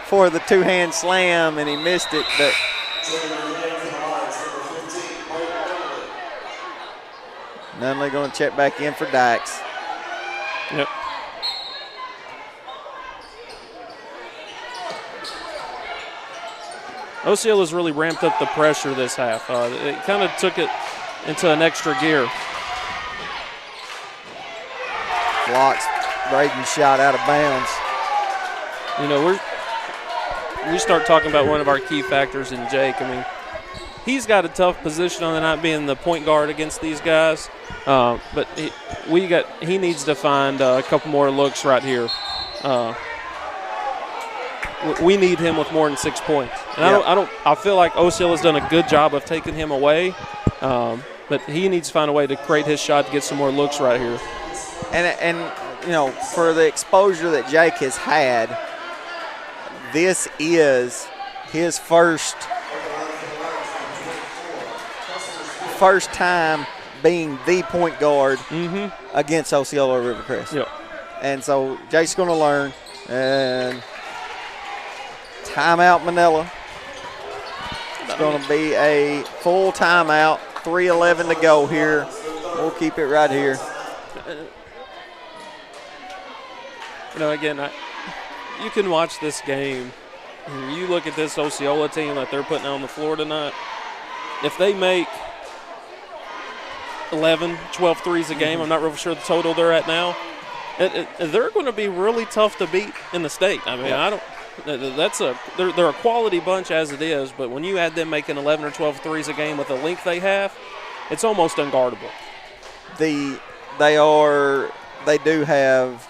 for the two-hand slam, and he missed it. But Nunley going to check back in for Dax. Yep. Osceola's really ramped up the pressure this half. It kind of took it into an extra gear. Blocks Braden's shot out of bounds. You know, we start talking about one of our key factors in Jake. I mean, he's got a tough position on the night being the point guard against these guys. But he needs to find a couple more looks right here. We need him with more than 6 points. And I feel like Osceola's done a good job of taking him away. But he needs to find a way to create his shot to get some more looks right here. And you know, for the exposure that Jake has had, this is his first time being the point guard against Osceola Rivercrest. Yep. And so Jake's going to learn. And timeout Manila. It's going to be a full timeout. 3:11 to go here. We'll keep it right here. You know, again, you can watch this game. And you look at this Osceola team that they're putting on the floor tonight. If they make 11, 12 threes a game, I'm not real sure the total they're at now, they're going to be really tough to beat in the state. I mean, they're a quality bunch as it is, but when you add them making 11 or 12 threes a game with the length they have, it's almost unguardable. They do have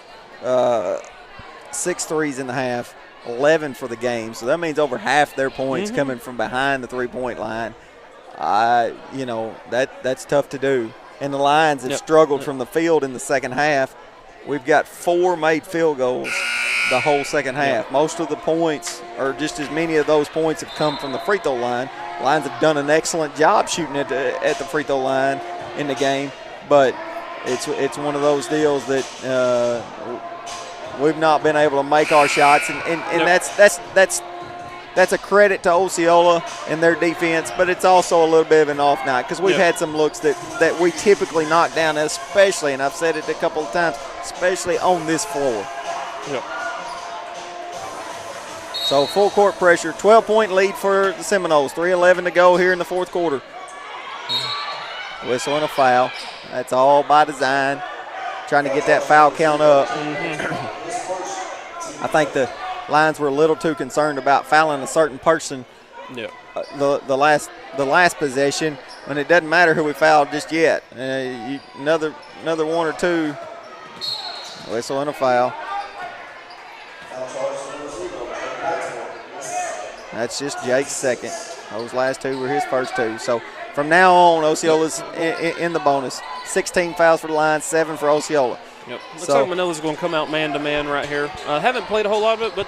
6 threes in the half, 11 for the game. So that means over half their points coming from behind the three-point line. You know, that's tough to do. And the Lions have struggled from the field in the second half. We've got 4 made field goals the whole second half. Most of the points, or just as many of those points, have come from the free throw line. Lions have done an excellent job shooting at the free throw line in the game, but it's one of those deals that we've not been able to make our shots, and that's a credit to Osceola and their defense, but it's also a little bit of an off night because we've had some looks that we typically knock down, especially, and I've said it a couple of times, especially on this floor. Yep. So full court pressure, 12-point lead for the Seminoles, 3:11 to go here in the fourth quarter. Whistle and a foul. That's all by design, trying to get that foul count up. I think the Lions were a little too concerned about fouling a certain person the last possession when it doesn't matter who we fouled just yet. Another one or two. Whistle and a foul. That's just Jake's second. Those last 2 were his first 2. So from now on, Osceola's in the bonus. 16 fouls for the Lions, 7 for Osceola. Yep. Looks like Manila's going to come out man-to-man right here. Haven't played a whole lot of it, but,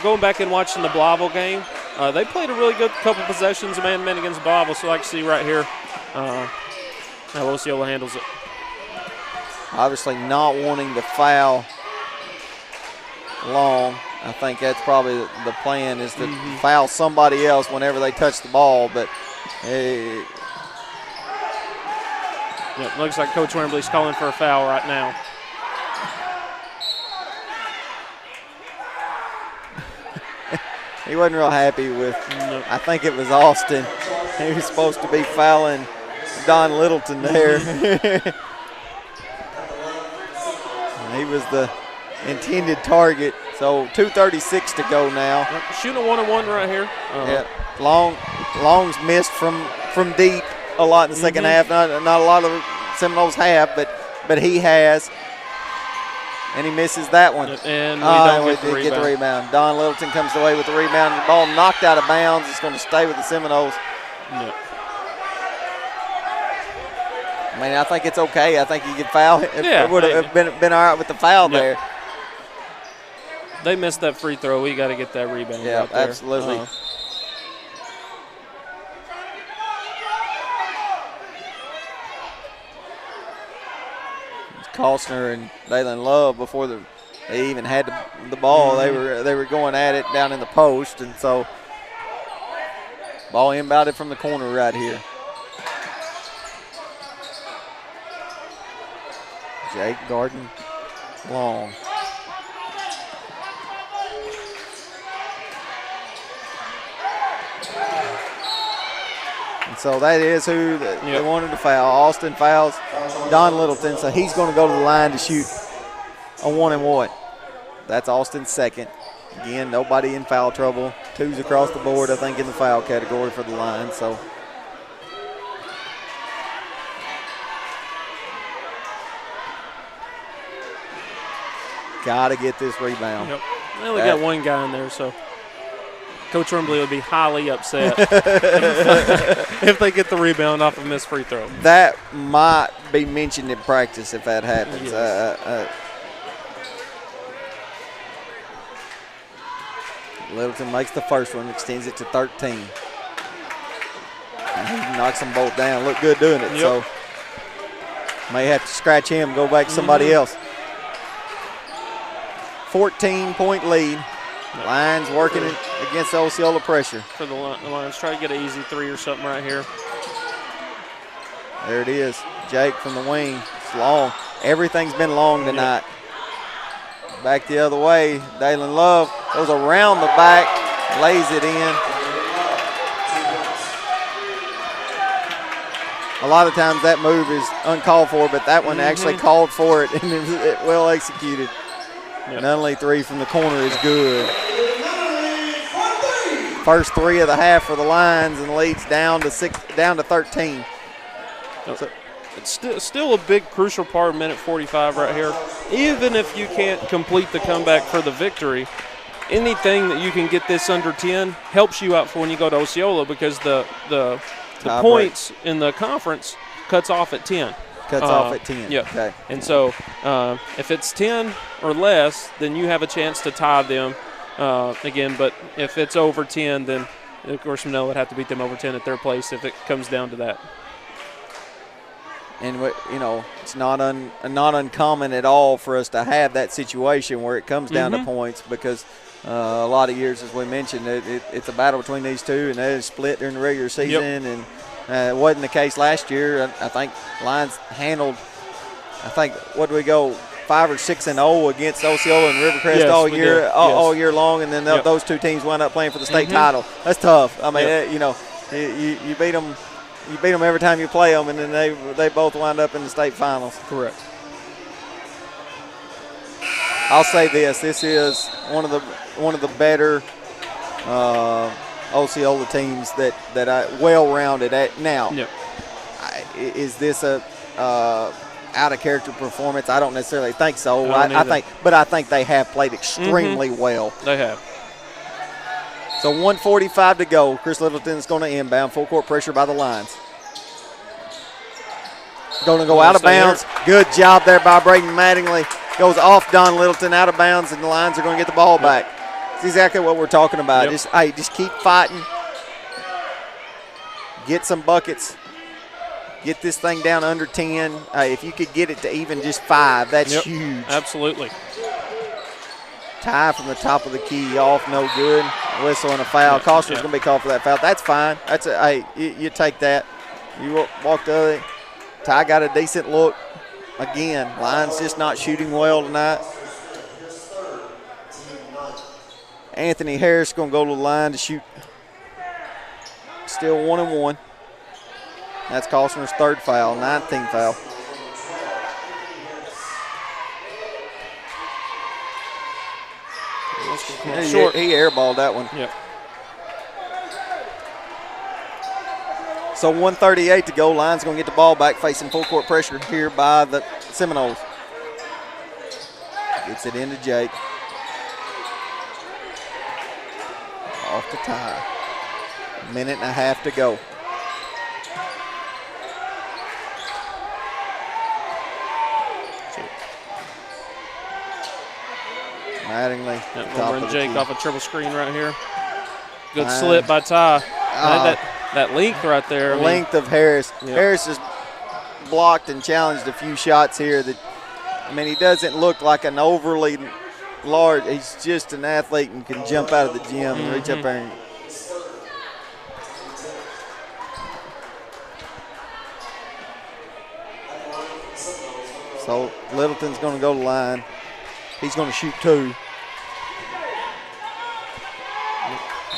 going back and watching the Blyville game, they played a really good couple possessions of man-to-man against Blyville, so I can see right here how Osceola handles it. obviously not wanting to foul Long. I think that's probably the plan is to foul somebody else whenever they touch the ball. But yeah, looks like Coach Wembley's calling for a foul right now. he wasn't real happy with, I think it was Austin. He was supposed to be fouling Don Littleton there. He was the intended target. So 2:36 to go now. Shooting a 1-on-1 right here. Yeah, Long's missed from deep a lot in the second half. Not a lot of the Seminoles have, but he has. And he misses that one. And we don't get the rebound. Don Littleton comes away with the rebound. The ball knocked out of bounds. It's going to stay with the Seminoles. Yeah. I mean, I think it's okay. I think you could foul. Yeah, it would have been all right with the foul there. They missed that free throw. We got to get that rebound. Yeah, right there. absolutely. Costner and Dalen Love before they even had the ball. They were going at it down in the post, and so ball inbounded from the corner right here. Jake Garden Long. And so that is who they wanted to foul. Austin fouls Don Littleton, so he's going to go to the line to shoot a 1-and-1. That's Austin's second. Again, nobody in foul trouble. Twos across the board, I think, in the foul category for the line. So got to get this rebound. Yep. They only got one guy in there, so Coach Wembley would be highly upset if they get the rebound off a missed free throw. That might be mentioned in practice if that happens. Yes. Littleton makes the first one, extends it to 13. And he knocks them both down. Look good doing it. Yep. So may have to scratch him, go back to somebody else. 14-point lead. Lions working against Osceola pressure. For the Lions, try to get an easy three or something right here. There it is. Jake from the wing. It's long. Everything's been long tonight. Back the other way. Dalen Love goes around the back, lays it in. A lot of times that move is uncalled for, but that one actually called for it, and it was well executed. Yep. Nunley three from the corner is good. First three of the half for the Lions, and leads down to 13. So it's still a big crucial part of minute 45 right here. Even if you can't complete the comeback for the victory, anything that you can get this under 10 helps you out for when you go to Osceola, because the points in the conference cuts off at 10. Cuts off at 10. Yeah. Okay. And so if it's 10 or less, then you have a chance to tie them again. But if it's over 10, then, of course, Manila would have to beat them over 10 at their place if it comes down to that. And, you know, it's not uncommon at all for us to have that situation where it comes down to points, because a lot of years, as we mentioned, it's a battle between these two, and they split during the regular season. And it wasn't the case last year. I think Lions handled, what do we go, 5 or 6-0 against Osceola and Rivercrest all year long, and then those two teams wound up playing for the state title. That's tough. I mean, you know, you beat them. You beat them every time you play them, and then they both wind up in the state finals. Correct. I'll say this: this is one of the better Osceola teams that I well-rounded at now. Yep. Is this a out of character performance? I don't necessarily think so. I think they have played extremely well. They have. So 1:45 to go. Chris Littleton's going to inbound. Full court pressure by the Lions. Going to go out of bounds. Good job there by Braden Mattingly. Goes off Don Littleton, out of bounds, and the Lions are going to get the ball back. That's exactly what we're talking about. Just keep fighting. Get some buckets. get this thing down under 10. If you could get it to even just 5, that's huge. Absolutely. Tie from the top of the key off, no good. Whistle and a foul. Costner's going to be called for that foul. That's fine. Hey, you take that. You walk the other. Ty got a decent look. Again, Lions just not shooting well tonight. Anthony Harris going to go to the line to shoot. Still 1-1. That's Costner's third foul, 19th foul. Short. He airballed that one. Yep. So 1:38 to go. Lions going to get the ball back, facing full court pressure here by the Seminoles. Gets it into Jake. Off the tie. Minute and a half to go. Mattingly. Over Jake off a triple screen right here. Good slip by Ty. That length right there. Length of Harris. Yep. Harris has blocked and challenged a few shots here. He doesn't look like an overly large. He's just an athlete and can jump out of the gym and reach up there. And so Littleton's going to go to the line. He's going to shoot 2.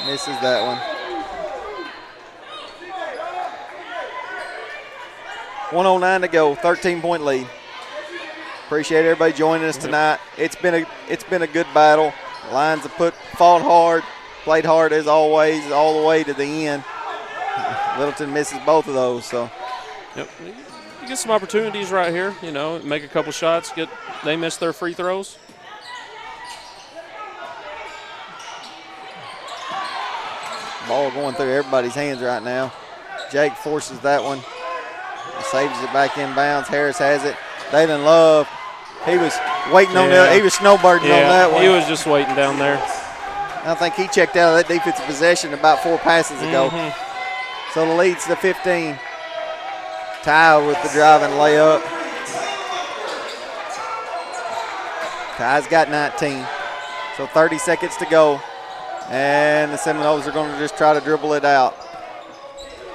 Misses that one. 1:09 to go, 13-point lead. Appreciate everybody joining us tonight. It's been a good battle. Lions have fought hard, played hard as always, all the way to the end. Littleton misses both of those. So, yep. You get some opportunities right here. Make a couple shots. They miss their free throws. Ball going through everybody's hands right now. Jake forces that one. Saves it back inbounds. Harris has it. Dalen Love, he was waiting on that. He was snowbirding on that one. He was just waiting down there. I think he checked out of that defensive possession about 4 passes ago. So the lead's to 15. Ty with the driving layup. Ty's got 19. So 30 seconds to go. And the Seminoles are going to just try to dribble it out.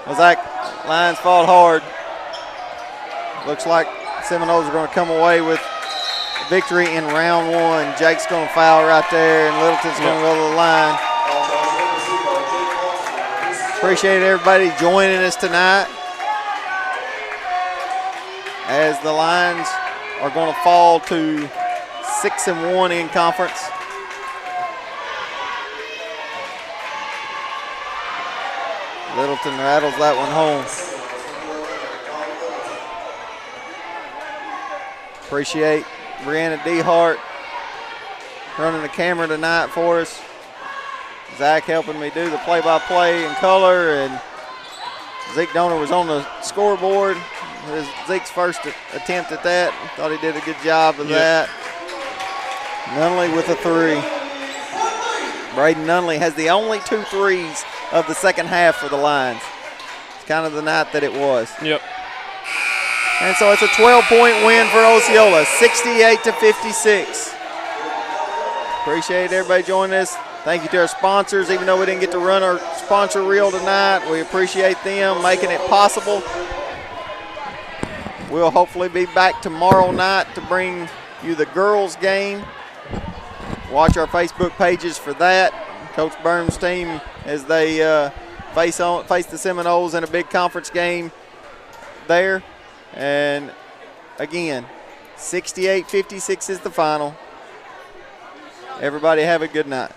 Lions fought hard. Looks like Seminoles are going to come away with victory in round 1. Jake's going to foul right there, and Littleton's going to go to the line. Appreciate everybody joining us tonight as the Lions are going to fall to 6-1 in conference. Littleton rattles that one home. Appreciate Brianna DeHart running the camera tonight for us. Zach helping me do the play-by-play in color, and Zeke Donor was on the scoreboard. It was Zeke's first attempt at that. Thought he did a good job of that. Nunley with a 3. Braden Nunley has the only 2 threes of the second half for the Lions. It's kind of the night that it was. Yep. And so it's a 12-point win for Osceola, 68-56. Appreciate everybody joining us. Thank you to our sponsors. Even though we didn't get to run our sponsor reel tonight, we appreciate them making it possible. We'll hopefully be back tomorrow night to bring you the girls' game. Watch our Facebook pages for that. Coach Burns' team as they face the Seminoles in a big conference game there. And again, 68-56 is the final. Everybody have a good night.